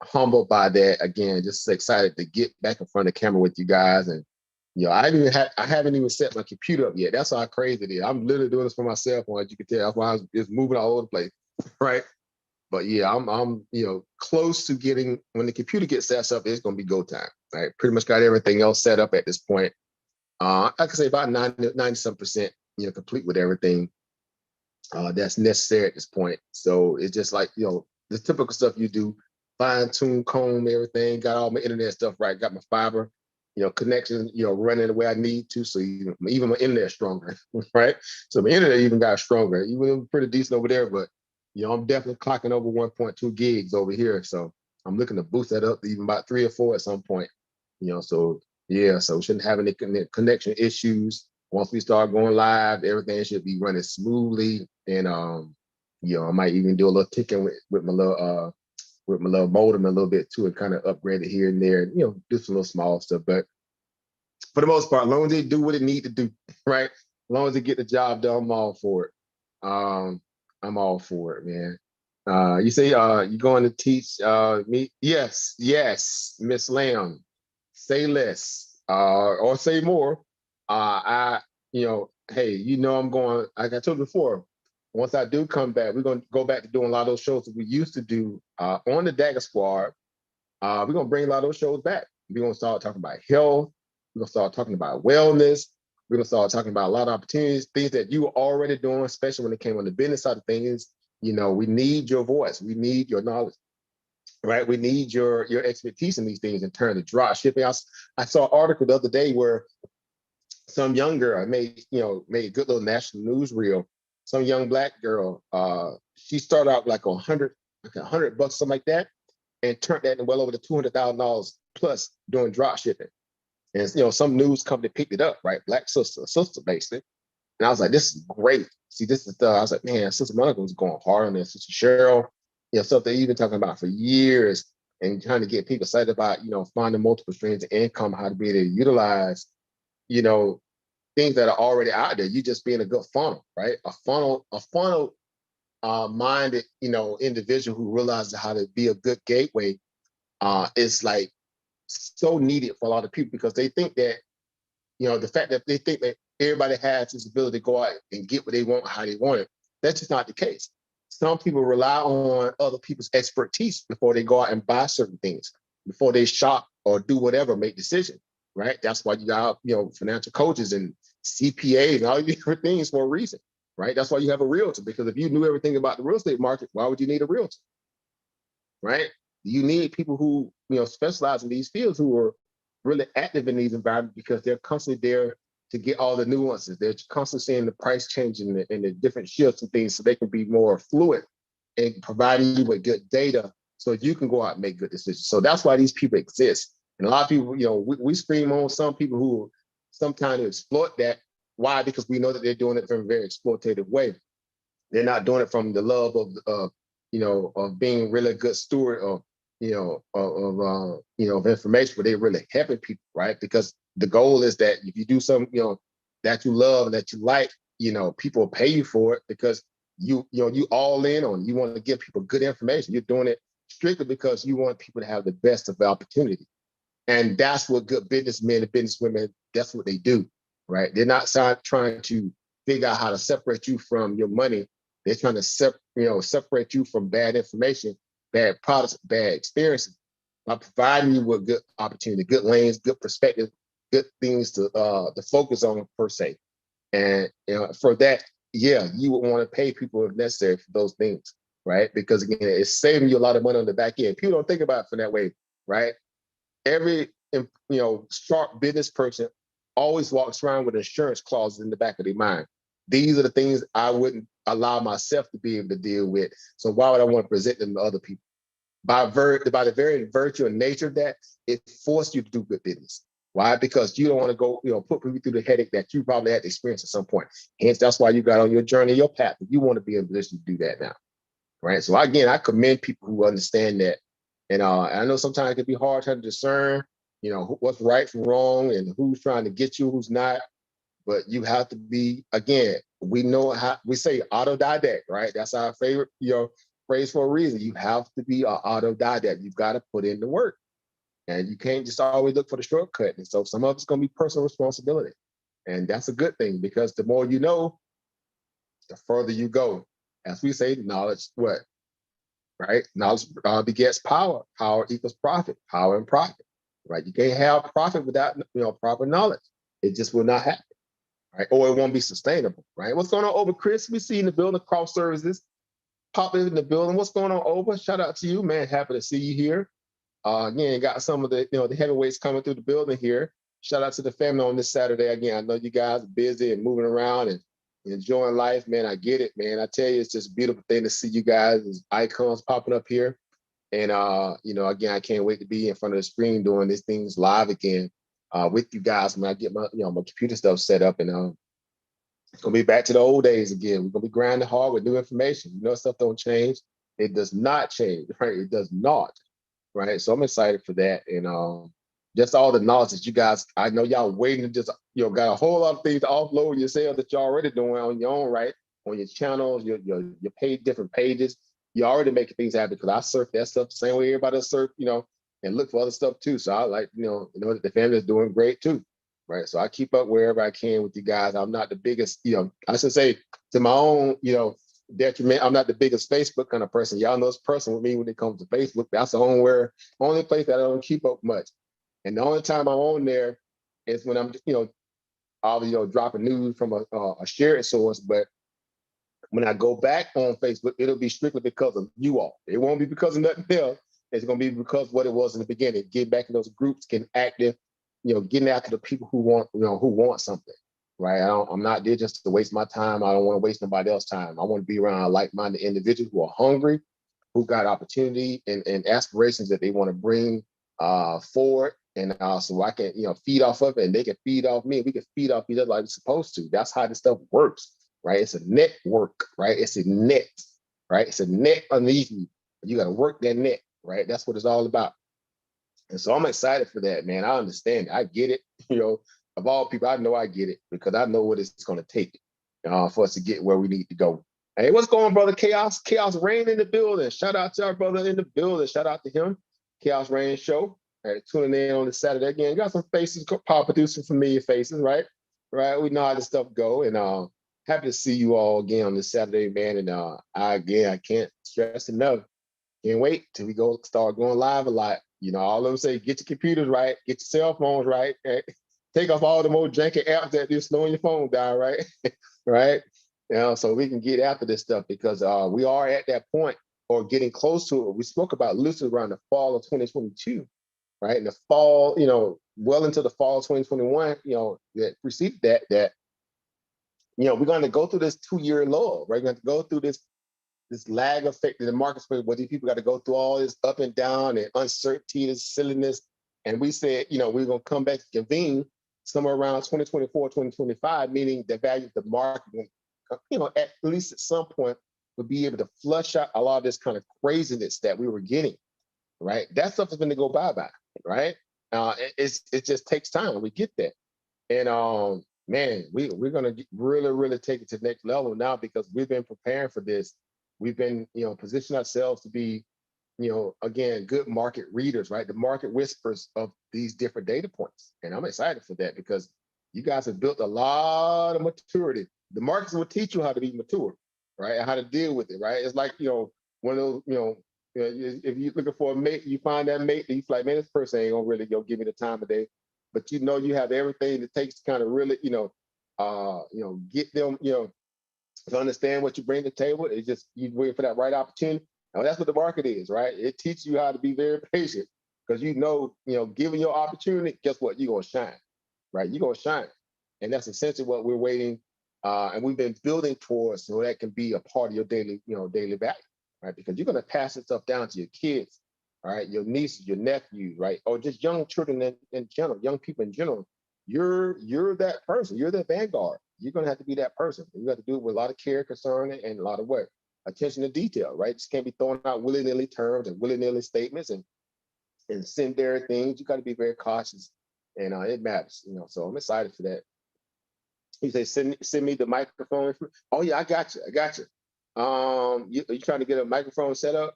Humbled by that. Again, just excited to get back in front of the camera with you guys and I haven't even set my computer up yet. That's how crazy it is. I'm literally doing this for my cell phone, as you can tell. That's why it's moving all over the place, right? But yeah, I'm close to getting, when the computer gets set up, it's gonna be go time. Right? Pretty much got everything else set up at this point. I could say about 90 some percent, complete with everything that's necessary at this point. So it's just like, the typical stuff you do, fine tune, comb everything, got all my internet stuff right, got my fiber, connection, running the way I need to. So even my internet stronger, right? So my internet even got stronger, even pretty decent over there, but I'm definitely clocking over 1.2 gigs over here. So I'm looking to boost that up to even about 3 or 4 at some point, so yeah, so we shouldn't have any connection issues. Once we start going live, everything should be running smoothly. And I might even do a little ticking with my little modem a little bit too, and kind of upgrade it here and there, do some little small stuff. But for the most part, as long as they do what it need to do, right? As long as they get the job done, I'm all for it. I'm all for it, man. You say you're going to teach me? Yes, Miss Lamb. Say less, or say more. Hey, I'm going, like I told you before, once I do come back, we're going to go back to doing a lot of those shows that we used to do on the Dagger Squad. We're going to bring a lot of those shows back. We're going to start talking about health. We're going to start talking about wellness. We're going to start talking about a lot of opportunities, things that you were already doing, especially when it came on the business side of things. We need your voice. We need your knowledge, right? We need your expertise in these things in terms of drop shipping. I saw an article the other day where some young girl made a good little national news reel. Some young Black girl, she started out like $100, something like that, and turned that into well over the $200,000 plus doing drop shipping. And some news company picked it up, right? Black sister basically. And I was like, this is great. See, this is I was like, man, Sister Monica was going hard on this. Sister Cheryl, something you've been talking about for years, and trying to get people excited about, finding multiple streams of income, how to be able to utilize, things that are already out there. You just being a good funnel, right? A funnel minded, individual who realizes how to be a good gateway is like so needed for a lot of people, because they think that, the fact that they think that everybody has this ability to go out and get what they want, how they want it. That's just not the case. Some people rely on other people's expertise before they go out and buy certain things, before they shop or do whatever, make decisions, right? That's why you got, financial coaches and CPAs and all these different things for a reason, right? That's why you have a realtor, because if you knew everything about the real estate market, why would you need a realtor, right? You need people who, specialize in these fields, who are really active in these environments, because they're constantly there to get all the nuances. They're constantly seeing the price change and the different shifts and things, so they can be more fluid in providing you with good data so you can go out and make good decisions. So that's why these people exist. And a lot of people, we scream on some people who sometimes exploit that. Why? Because we know that they're doing it from a very exploitative way. They're not doing it from the love of being really good steward of, of information, but they're really helping people, right? Because the goal is that if you do something, that you love and that you like, people will pay you for it, because you all in on, you want to give people good information. You're doing it strictly because you want people to have the best of the opportunity. And that's what good businessmen and businesswomen, that's what they do, right? They're not trying to figure out how to separate you from your money. They're trying to separate you from bad information, bad products, bad experiences, by providing you with good opportunity, good lanes, good perspective, good things to focus on per se. And for that, yeah, you would want to pay people if necessary for those things, right? Because again, it's saving you a lot of money on the back end. People don't think about it from that way, right? Every sharp business person always walks around with insurance clauses in the back of their mind. These are the things I wouldn't allow myself to be able to deal with. So why would I want to present them to other people? By the very virtue and nature of that, it forced you to do good business. Why? Because you don't want to go, put people through the headache that you probably had to experience at some point. Hence, that's why you got on your journey, your path. You want to be in a position to do that now, right? So again, I commend people who understand that. And I know sometimes it can be hard to discern, what's right from wrong and who's trying to get you, who's not. But you have to be, again, we know how we say autodidact, right? That's our favorite, phrase for a reason. You have to be an autodidact. You've got to put in the work. And you can't just always look for the shortcut. And so some of it's going to be personal responsibility. And that's a good thing, because the more you know, the further you go. As we say, knowledge, what? Right? Knowledge begets power. Power equals profit. Power and profit. Right? You can't have profit without proper knowledge. It just will not happen. Right? Or it won't be sustainable. Right? What's going on over, Chris? We see in the building, cross services pop in the building. What's going on over? Shout out to you, man. Happy to see you here. Again, got some of the heavyweights coming through the building here. Shout out to the family on this Saturday. Again, I know you guys are busy and moving around and enjoying life, man. I get it, man. I tell you, it's just a beautiful thing to see you guys as icons popping up here. And again, I can't wait to be in front of the screen doing these things live again with you guys when I get my my computer stuff set up. And it's gonna be back to the old days again. We're gonna be grinding hard with new information. Stuff don't change. It does not change, right? It does not. Right. So I'm excited for that. And just all the knowledge that you guys, I know y'all waiting to just, got a whole lot of things to offload yourself that you're already doing on your own, right? On your channels, your page, different pages. You're already making things happen, because I surf that stuff the same way everybody else surf, and look for other stuff too. So I like, that the family is doing great too. Right. So I keep up wherever I can with you guys. I'm not the biggest, I should say to my own, detriment. I'm not the biggest Facebook kind of person. Y'all know it's personal with me when it comes to Facebook. That's the only place that I don't keep up much. And the only time I'm on there is when I'm, I'll dropping news from a shared source. But when I go back on Facebook, it'll be strictly because of you all. It won't be because of nothing else. It's going to be because of what it was in the beginning. Get back in those groups, getting active, getting after the people who want something. Right. I'm not there just to waste my time. I don't want to waste nobody else's time. I want to be around like-minded individuals who are hungry, who got opportunity and aspirations that they want to bring forward. And so I can, feed off of it, and they can feed off me. We can feed off each other like we're supposed to. That's how this stuff works. Right. It's a network. Right. It's a net. Right. It's a net underneath you. You got to work that net. Right. That's what it's all about. And so I'm excited for that, man. I understand it. I get it. Of all people, I know I get it, because I know what it's going to take for us to get where we need to go. Hey, what's going on, brother? Chaos Rain in the building. Shout out to our brother in the building. Shout out to him. Chaos Rain Show. Tuning in on this Saturday again. Got some faces popping through, some familiar faces, right? Right. We know how this stuff go, and happy to see you all again on this Saturday, man. And I can't stress enough. Can't wait till we start going live a lot. All of them say, get your computers right, get your cell phones right, take off all the more janky apps that do slowing your phone down, right? Right? So we can get after this stuff, because we are at that point, or getting close to it. We spoke about lucid around the fall of 2022, right? In the fall, well into the fall of 2021, that preceded that we're going to go through this 2-year low, right? We're going to go through this lag effect in the market space, where these people got to go through all this up and down and uncertainty, this silliness. And we said, we're going to come back to convene somewhere around 2024, 2025, meaning the value of the market, at least at some point, will be able to flush out a lot of this kind of craziness that we were getting, right? That stuff is going to go bye-bye, right? It just takes time. We get that. And man, we're going to really, really take it to the next level now, because we've been preparing for this. We've been, positioning ourselves to be, again, good market readers, right? The market whispers of these different data points. And I'm excited for that, because you guys have built a lot of maturity. The markets will teach you how to be mature, right? And how to deal with it, right? It's like, one of those, if you're looking for a mate, you find that mate, and you're like, man, this person ain't gonna really give me the time of day. But you have everything it takes to kind of really, get them, to understand what you bring to the table. It's just you wait for that right opportunity. And that's what the market is, right? It teaches you how to be very patient, because given your opportunity, guess what? You're gonna shine, right? You're gonna shine, and that's essentially what we're waiting, and we've been building towards, so that can be a part of your daily value, right? Because you're gonna pass this stuff down to your kids, all right, your nieces, your nephews, right, or just young children in general, young people in general. You're that person. You're the vanguard. You're gonna have to be that person. You have to do it with a lot of care, concern, and a lot of what? Attention to detail, right? Just can't be throwing out willy-nilly terms and willy-nilly statements and incendiary things. You got to be very cautious, and it matters, So I'm excited for that. You say send me the microphone. Oh yeah, I got you. You trying to get a microphone set up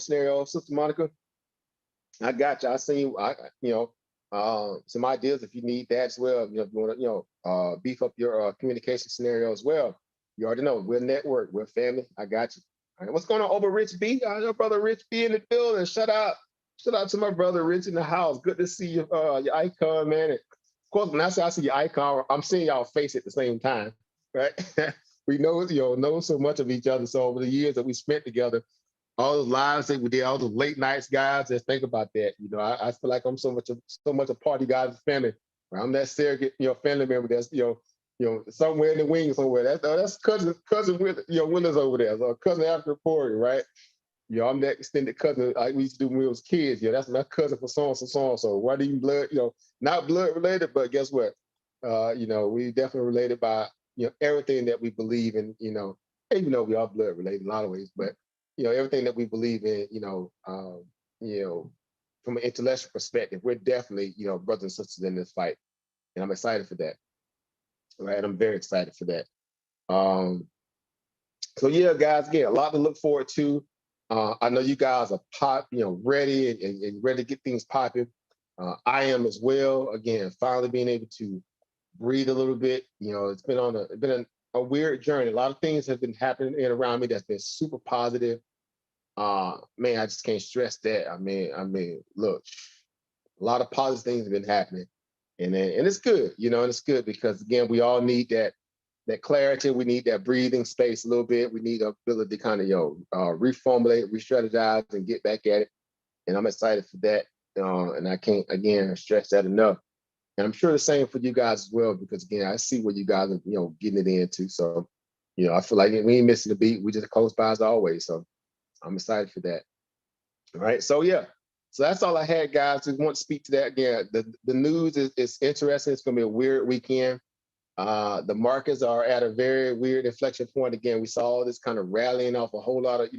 scenario, Sister Monica? I got you. I seen, you know, some ideas if you need that as well. You know, if you want to, beef up your communication scenario as well. You already know we're network, we're family. I got you. All right, what's going on over Rich B? Your brother Rich B in the building. Shout out to my brother Rich in the house. Good to see you, your icon, man. And of course, when I see your icon, I'm seeing y'all face at the same time, right? We know so much of each other. So over the years that we spent together, all those lives that we did, all those late nights, guys. Just think about that. I feel like I'm so much a part of you guys' family. I'm that surrogate, family member that's somewhere in the wings somewhere. That's cousin Willis over there, so cousin after Corey, right? I'm that extended cousin like we used to do when we was kids. That's my cousin for so and so, so and so. What even blood, not blood related, but guess what? We definitely related by everything that we believe in. Even though we are blood related in a lot of ways, but everything that we believe in. You know, from an intellectual perspective, we're definitely brothers and sisters in this fight, and I'm excited for that. Right, I'm very excited for that. Um, so yeah, guys, again, a lot to look forward to. I know you guys are ready and ready to get things popping. I am as well. Again, finally being able to breathe a little bit. It's been a weird journey. A lot of things have been happening in around me that's been super positive. Man, I just can't stress that. Look, a lot of positive things have been happening, and it's good. And it's good because again, we all need that clarity. We need that breathing space a little bit. We need the ability to kind of reformulate, re-strategize, and get back at it. And I'm excited for that. And I can't again stress that enough. And I'm sure the same for you guys as well, because again, I see what you guys are getting it into. So I feel like we ain't missing the beat. We just close by as always. So I'm excited for that. All right. So yeah. So that's all I had, guys. Just want to speak to that again. The news is interesting. It's gonna be a weird weekend. The markets are at a very weird inflection point. Again, we saw all this kind of rallying off a whole lot of,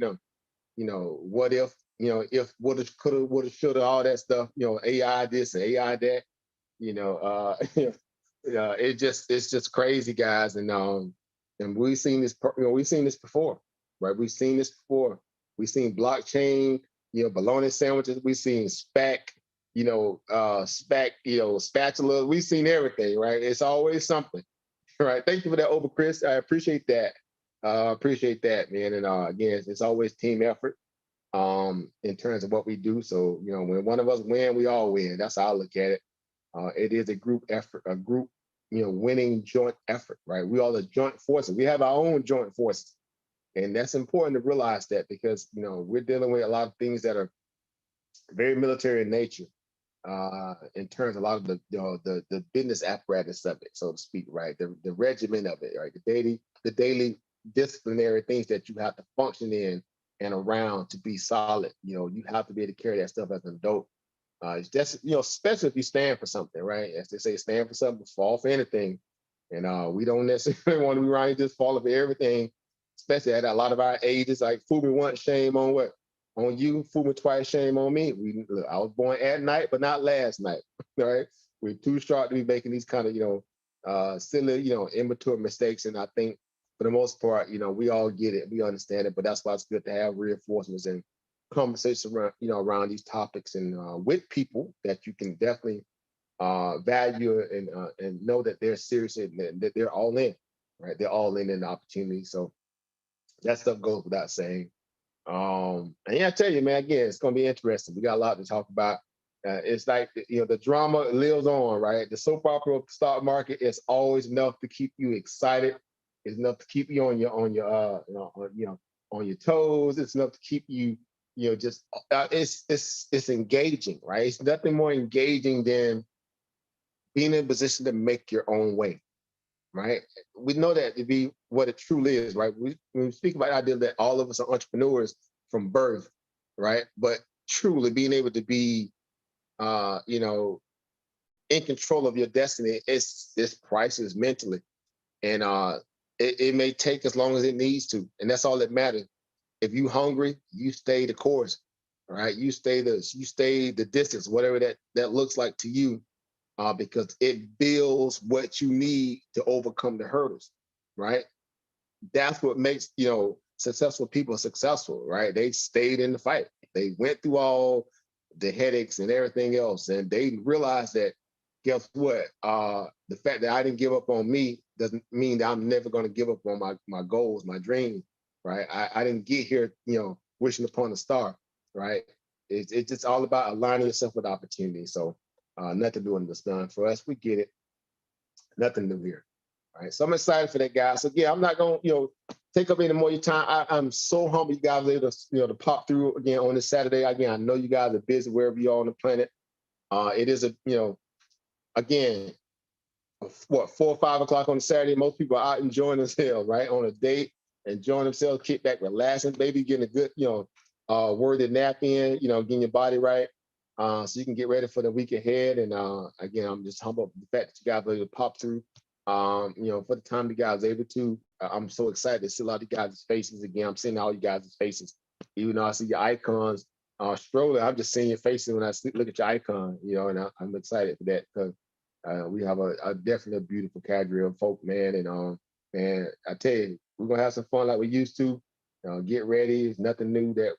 what if, if, woulda, coulda, woulda, shoulda, all that stuff, AI this and AI that, it's just crazy, guys. And we've seen this before, right? We've seen this before. We've seen blockchain, bologna sandwiches. We've seen SPAC, spatula. We've seen everything, right? It's always something. Right. Thank you for that, over Chris. I appreciate that. Appreciate that, man. And again, it's always team effort in terms of what we do. So, when one of us win, we all win. That's how I look at it. It is a group effort, a group, winning joint effort, right? We all are joint forces. We have our own joint forces. And that's important to realize that because, we're dealing with a lot of things that are very military in nature. In terms of a lot of the business apparatus of it, so to speak, right? The regimen of it, right? The daily disciplinary things that you have to function in and around to be solid. You have to be able to carry that stuff as an adult. It's just especially if you stand for something, right? As they say, stand for something, fall for anything. And we don't necessarily want to be around here just falling for everything, especially at a lot of our ages. Like fool me once, shame on what? On you, fool me twice, shame on me. Look, I was born at night, but not last night. Right? We're too sharp to be making these kind of silly, immature mistakes. And I think for the most part, we all get it, we understand it. But that's why it's good to have reinforcements and conversations around, around these topics and with people that you can definitely value and know that they're serious and that they're all in, right? They're all in the opportunity. So that stuff goes without saying. And yeah, I tell you, man, again, it's gonna be interesting. We got a lot to talk about. It's like the drama lives on, right? The soap opera of the stock market is always enough to keep you excited. It's enough to keep you on your toes. It's enough to keep you just it's engaging, right? It's nothing more engaging than being in a position to make your own way, right? We know that to be what it truly is, right? When we speak about the idea that all of us are entrepreneurs from birth, right? But truly being able to be, in control of your destiny, it's priceless mentally. And it may take as long as it needs to. And that's all that matters. If you hungry, you stay the course, right? You stay the distance, whatever that looks like to you, because it builds what you need to overcome the hurdles, right? That's what makes successful people successful, right? They stayed in the fight. They went through all the headaches and everything else. And they realized that, guess what? The fact that I didn't give up on me doesn't mean that I'm never going to give up on my goals, my dreams, right? I didn't get here, wishing upon a star, right? It's just all about aligning yourself with opportunity. So nothing doing this done for us. We get it. Nothing new here. Right. So I'm excited for that, guys. So yeah, I'm not gonna, take up any more of your time. I'm so humble you guys were able to, to pop through again on this Saturday. Again, I know you guys are busy wherever you are on the planet. It is again, what, 4 or 5 o'clock on a Saturday. Most people are out enjoying themselves, right? On a date, enjoying themselves, kick back, relaxing, maybe getting a good, worthy nap in, getting your body right. So you can get ready for the week ahead. And again, I'm just humbled for the fact that you guys were able to pop through. For the time you guys are able to, I'm so excited to see a lot of you guys' faces again. I'm seeing all you guys' faces, even though I see your icons strolling. I'm just seeing your faces when I look at your icon, and I'm excited for that because we have a definitely beautiful cadre of folk, man. And man, I tell you, we're gonna have some fun like we used to. Get ready. It's nothing new that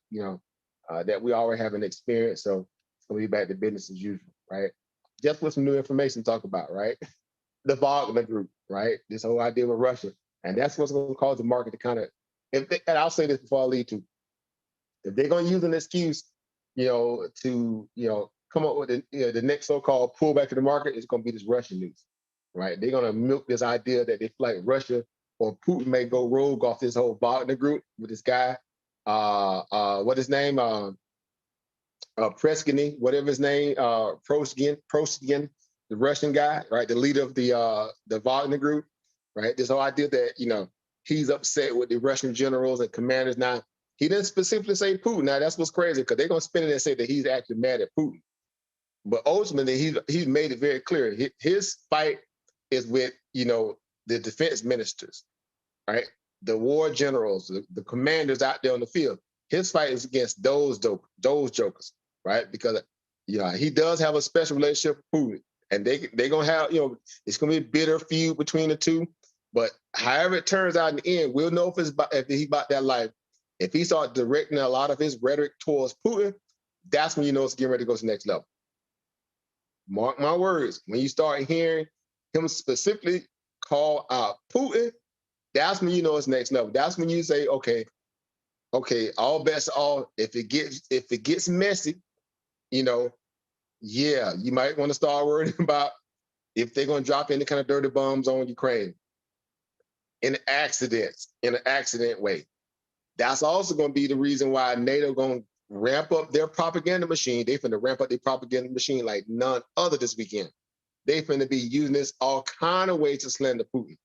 that we already have an experience. So it's gonna be back to business as usual, right? Just with some new information to talk about, right? The Wagner group, right? This whole idea with Russia. And that's what's going to cause the market to kind of, and I'll say this before I leave too, if they're going to use an excuse, to, come up with the next so-called pullback of the market, it's going to be this Russian news, right? They're going to milk this idea that they feel like Russia or Putin may go rogue off this whole Wagner group with this guy, what his name, Preskiny, whatever his name, Proskin, the Russian guy, right, the leader of the Wagner group, right. This whole idea that he's upset with the Russian generals and commanders. Now he didn't specifically say Putin. Now that's what's crazy because they're gonna spin it and say that he's actually mad at Putin, but ultimately he's made it very clear his fight is with the defense ministers, right, the war generals, the commanders out there on the field. His fight is against those jokers, right? Because he does have a special relationship with Putin, and they're gonna have it's gonna be a bitter feud between the two. But however it turns out in the end, we'll know if he bought that life. If he starts directing a lot of his rhetoric towards Putin, that's when it's getting ready to go to the next level. Mark my words. When you start hearing him specifically call out Putin, that's when it's next level. That's when you say, okay, all bets are off. If it gets messy, yeah, you might want to start worrying about if they're going to drop any kind of dirty bombs on Ukraine in an accident way. That's also going to be the reason why NATO going to ramp up their propaganda machine. They finna ramp up their propaganda machine like none other this weekend. They finna be using this all kind of ways to slander Putin.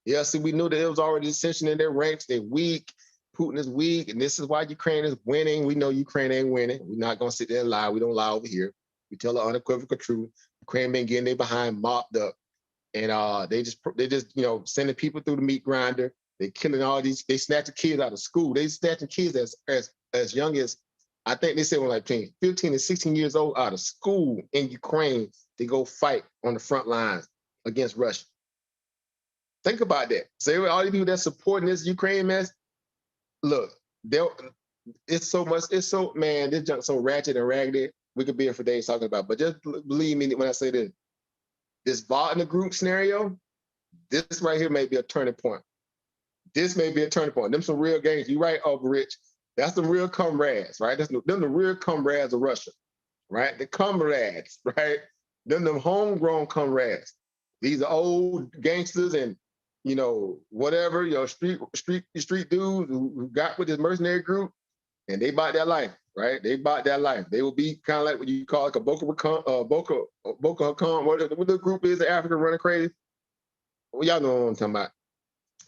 Yeah, see, we knew that it was already dissension in their ranks. They're weak. Putin is weak, and this is why Ukraine is winning. We know Ukraine ain't winning. We're not gonna sit there and lie. We don't lie over here. We tell the unequivocal truth. Ukraine been getting their behind mopped up, and they just sending people through the meat grinder. They killing all these. They snatching kids out of school. They snatching kids as young as, I think they said when like 15 and 16 years old out of school in Ukraine to go fight on the front lines against Russia. Think about that. So all these people that's supporting this Ukraine mess, look, it's so much, man, this junk so ratchet and raggedy, we could be here for days talking about. But just believe me when I say this Wagner group scenario, this right here may be a turning point. This may be a turning point. Them some real games. You right, Uncle Rich. That's the real comrades, right? Them the real comrades of Russia, right? The comrades, right? Them homegrown comrades. These are old gangsters and whatever, street dudes who got with this mercenary group, and they bought their life, right? They bought their life. They will be kind of like what you call like a Boko Haram, what the group is, the African running crazy. Well, y'all know what I'm talking about.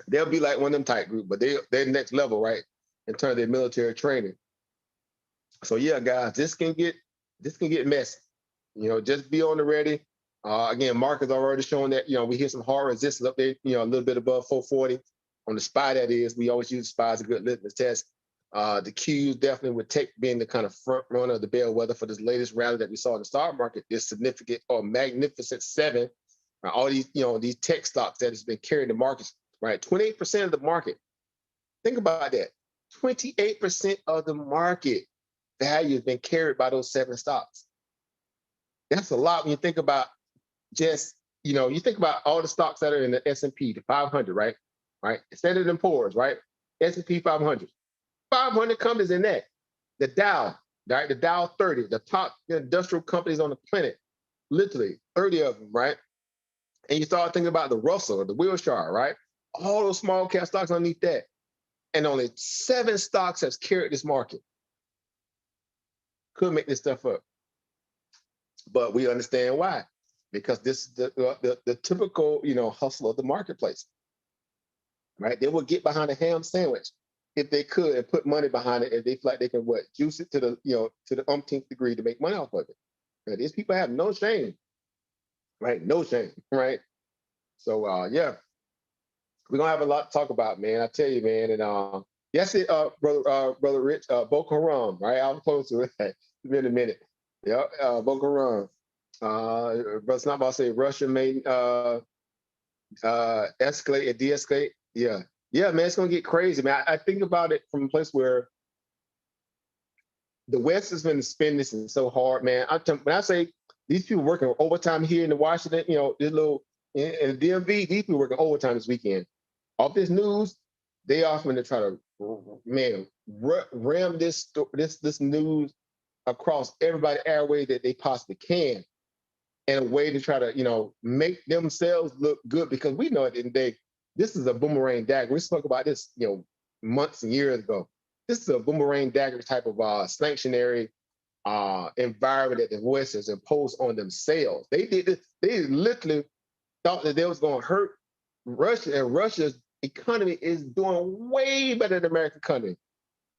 They'll be like one of them type group, but they're next level, right? In terms of their military training. So yeah, guys, this can get messy. Just be on the ready. Again, Mark has already shown that, we hit some hard resistance up there, a little bit above 440 on the SPY. That is, we always use SPY as a good litmus test. The Qs definitely with tech being the kind of front runner of the bellwether for this latest rally that we saw in the stock market, this significant or magnificent 7. All these, these tech stocks that has been carrying the markets, right? 28% of the market. Think about that. 28% of the market value has been carried by those 7 stocks. That's a lot when you think about just, you think about all the stocks that are in the S&P, the 500, right? Right? Standard & Poor's, right? S&P 500. 500 companies in that. The Dow, right? The Dow 30, the top industrial companies on the planet, literally 30 of them, right? And you start thinking about the Russell or the Wilshire, right? All those small cap stocks underneath that. And only 7 stocks has carried this market. Could make this stuff up. But we understand why. Because this is the typical, hustle of the marketplace, right? They will get behind a ham sandwich if they could and put money behind it, and they feel like they can juice it to the umpteenth degree to make money off of it. Right? These people have no shame, right? No shame, right? So yeah, we're gonna have a lot to talk about, man. I tell you, man. And yes, brother Rich, Boko Haram, right? I'll close to it. It's been a minute. Yeah, Boko Haram. But it's not about to say Russia may escalate and de-escalate. Yeah, man, it's gonna get crazy, man. I think about it from a place where the West has been spending this so hard, man. When I say these people working overtime here in the Washington, this little in the DMV, these people working overtime this weekend. Off this news, they often to try to, man, ram this news across everybody's airway that they possibly can, in a way to try to, make themselves look good, because we know at the end of the day, this is a boomerang dagger. We spoke about this, months and years ago. This is a boomerang dagger type of sanctionary environment that the West has imposed on themselves. They did this. They literally thought that they was going to hurt Russia, and Russia's economy is doing way better than the American economy,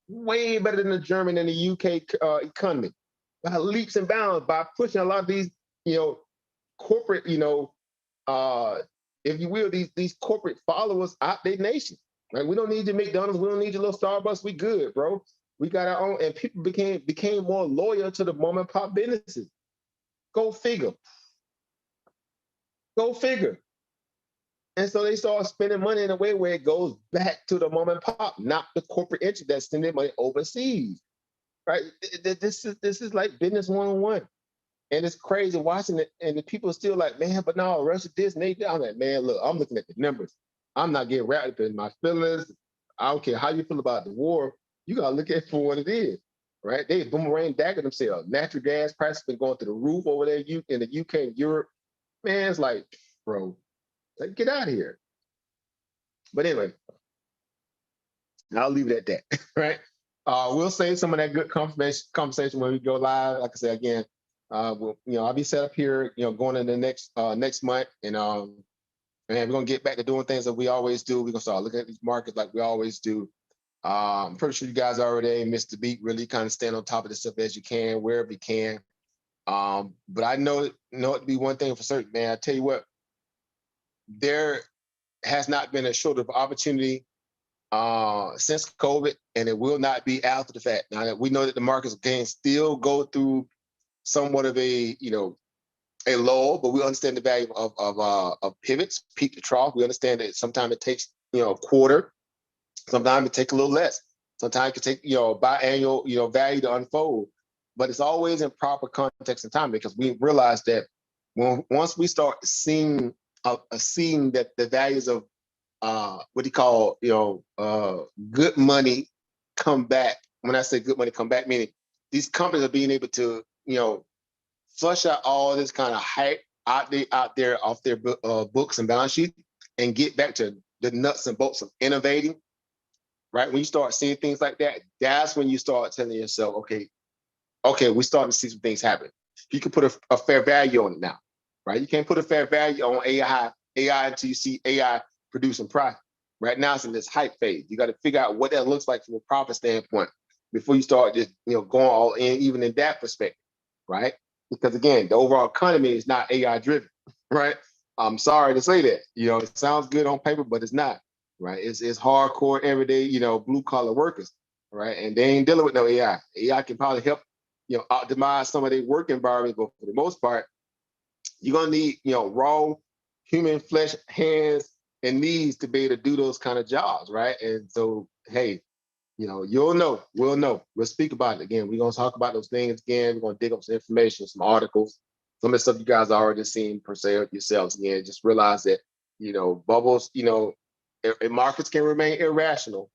way better than the German and the UK economy, by leaps and bounds, by pushing a lot of these, corporate, if you will, these corporate followers out their nation. Right? We don't need your McDonald's. We don't need your little Starbucks. We good, bro. We got our own, and people became more loyal to the mom and pop businesses. Go figure. Go figure. And so they start spending money in a way where it goes back to the mom and pop, not the corporate entity that's sending money overseas. Right? This is like business 101. And it's crazy watching it, and the people are still like, man, but no, Russia this and they. I'm like, man, look, I'm looking at the numbers. I'm not getting wrapped up in my feelings. I don't care how you feel about the war. You gotta look at it for what it is, right? They boomerang dagger themselves. Natural gas prices been going through the roof over there in the UK and Europe. Man, it's like, bro, like, get out of here. But anyway, I'll leave it at that, right? We'll save some of that good conversation when we go live. Like I said again, I'll be set up here, going into the next month, and we're gonna get back to doing things that we always do. We're gonna start looking at these markets like we always do. I'm pretty sure you guys already missed the beat. Really kind of stand on top of this stuff as you can, wherever you can. But I know it to be one thing for certain, man. I tell you what, there has not been a shortage of opportunity since COVID, and it will not be after the fact. Now, we know that the markets can still go through somewhat of a lull, but we understand the value of pivots, peak to trough. We understand that sometimes it takes a quarter, sometimes it takes a little less, sometimes it can take biannual value to unfold. But it's always in proper context and time, because we realize that once we start seeing that the values of what do you call good money come back. When I say good money come back, meaning these companies are being able to flush out all this kind of hype out there off their books and balance sheet, and get back to the nuts and bolts of innovating. Right? When you start seeing things like that, that's when you start telling yourself, okay, we're starting to see some things happen. You can put a fair value on it now, right? You can't put a fair value on AI until you see AI producing profit. Right now, it's in this hype phase. You got to figure out what that looks like from a profit standpoint before you start just going all in, even in that perspective, right? Because again, the overall economy is not AI driven, right? I'm sorry to say that. It sounds good on paper, but it's not, right? It's hardcore everyday, blue collar workers, right? And they ain't dealing with no AI. AI can probably help, optimize some of their work environments, but for the most part, you're gonna need, raw human flesh, hands, and knees to be able to do those kind of jobs, right? And so, hey, You'll know, we'll know. We'll speak about it again. We're gonna talk about those things again. We're gonna dig up some information, some articles, some of the stuff you guys already seen per se yourselves again. Just realize that, bubbles, markets can remain irrational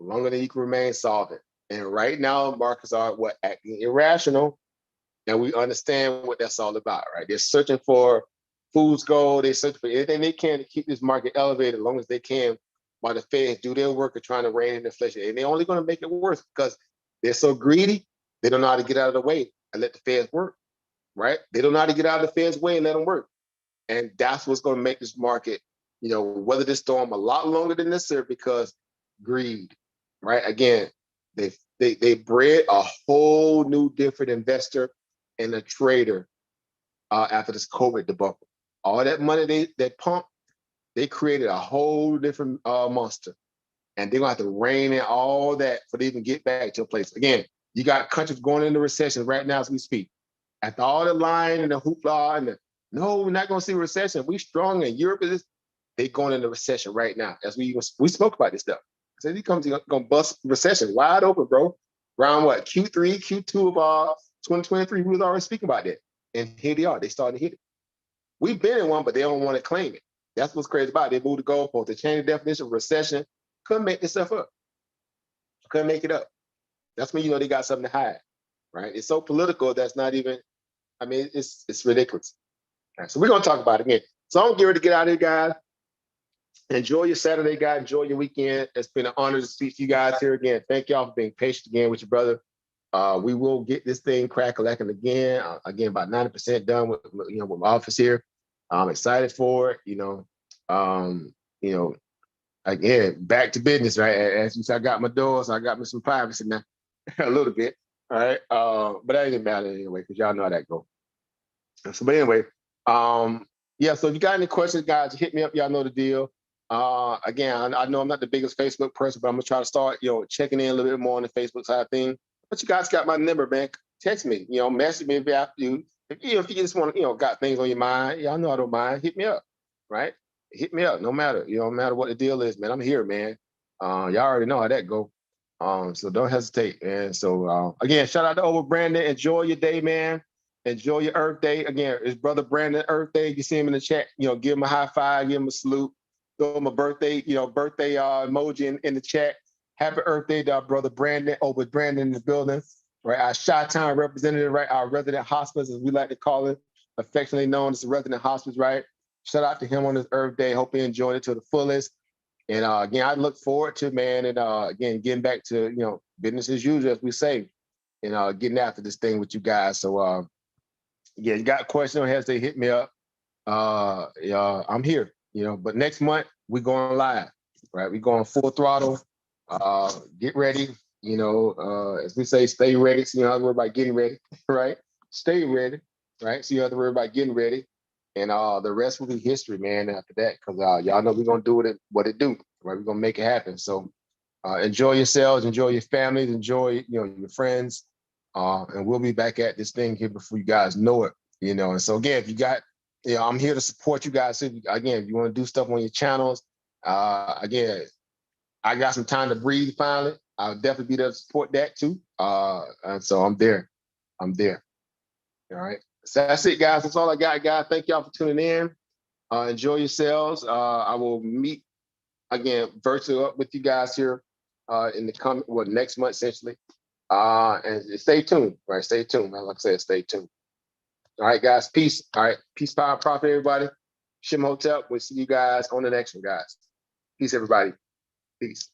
longer than you can remain solvent. And right now, markets are acting irrational, and we understand what that's all about, right? They're searching for fool's gold. They're searching for anything they can to keep this market elevated as long as they can, while the Feds do their work of trying to rein in inflation. And they're only going to make it worse because they're so greedy. They don't know how to get out of the way and let the Feds work, right? They don't know how to get out of the Feds' way and let them work. And that's what's going to make this market, weather this storm a lot longer than necessary, because greed, right? Again, they bred a whole new different investor and a trader after this COVID debacle. All that money they pumped, they created a whole different monster. And they're going to have to rein in all that for they even get back to a place. Again, you got countries going into recession right now as we speak. After all the lying and the hoopla and no, we're not going to see a recession. We strong in Europe. They going into recession right now. As we spoke about this stuff. So he comes going to bust recession wide open, bro. Around what, Q3, Q2 of 2023, we was already speaking about that. And here they are. They starting to hit it. We've been in one, but they don't want to claim it. That's what's crazy about it. They moved the goalpost. They changed the definition of recession. Couldn't make this stuff up. Couldn't make it up. That's when they got something to hide, right? It's so political that's not even, it's ridiculous. Right, so we're going to talk about it again. So I'm geared to get out of here, guys. Enjoy your Saturday, guys. Enjoy your weekend. It's been an honor to speak to you guys here again. Thank y'all for being patient again with your brother. We will get this thing crack-a-lacking again. Again, about 90% done with my office here. I'm excited for it. Again, back to business, right? As you said, I got my doors, I got me some privacy now, a little bit. All right. But that didn't matter anyway, because y'all know how that goes. So, but anyway, yeah, so if you got any questions, guys, hit me up. Y'all know the deal. Again, I know I'm not the biggest Facebook person, but I'm gonna try to start, checking in a little bit more on the Facebook side of things. But you guys got my number, man. Text me, message me if you have to. If you just want to, got things on your mind, y'all know I don't mind. Hit me up, right? Hit me up, no matter, no matter what the deal is, man. I'm here, man. Y'all already know how that go. So don't hesitate. And so again, shout out to Over Brandon. Enjoy your day, man. Enjoy your Earth Day. Again, it's Brother Brandon Earth Day. You see him in the chat, give him a high five, give him a salute, throw him a birthday emoji in the chat. Happy Earth Day to our brother Brandon, over Brandon in the building, right? Our Chi-Town representative, right? Our resident hospice, as we like to call it, affectionately known as the resident hospice, right? Shout out to him on his Earth Day. Hope he enjoyed it to the fullest. And again, I look forward to, man, and again, getting back to, business as usual, as we say, and getting after this thing with you guys. So, yeah, you got a question, don't hesitate, hit me up. I'm here, but next month we're going live, right? We're going full throttle. Get ready, as we say, stay ready. So you don't have to worry about getting ready, right? Stay ready, right? So you don't have to worry about getting ready. And the rest will be history, man, after that, because y'all know we're going to do what it do, right? We're going to make it happen. So enjoy yourselves, enjoy your families, enjoy, your friends. And we'll be back at this thing here before you guys know it, And so again, if you got, I'm here to support you guys. So again, if you want to do stuff on your channels, again, I got some time to breathe finally. I'll definitely be there to support that too. And so I'm there. All right. So that's it, guys. That's all I got, guys. Thank y'all for tuning in. Enjoy yourselves. I will meet again virtually up with you guys here in the next month essentially. And stay tuned, right? Stay tuned. Like I said, stay tuned. All right, guys. Peace. All right. Peace, power, profit, everybody. Shim Hotel. We'll see you guys on the next one, guys. Peace, everybody. Peace.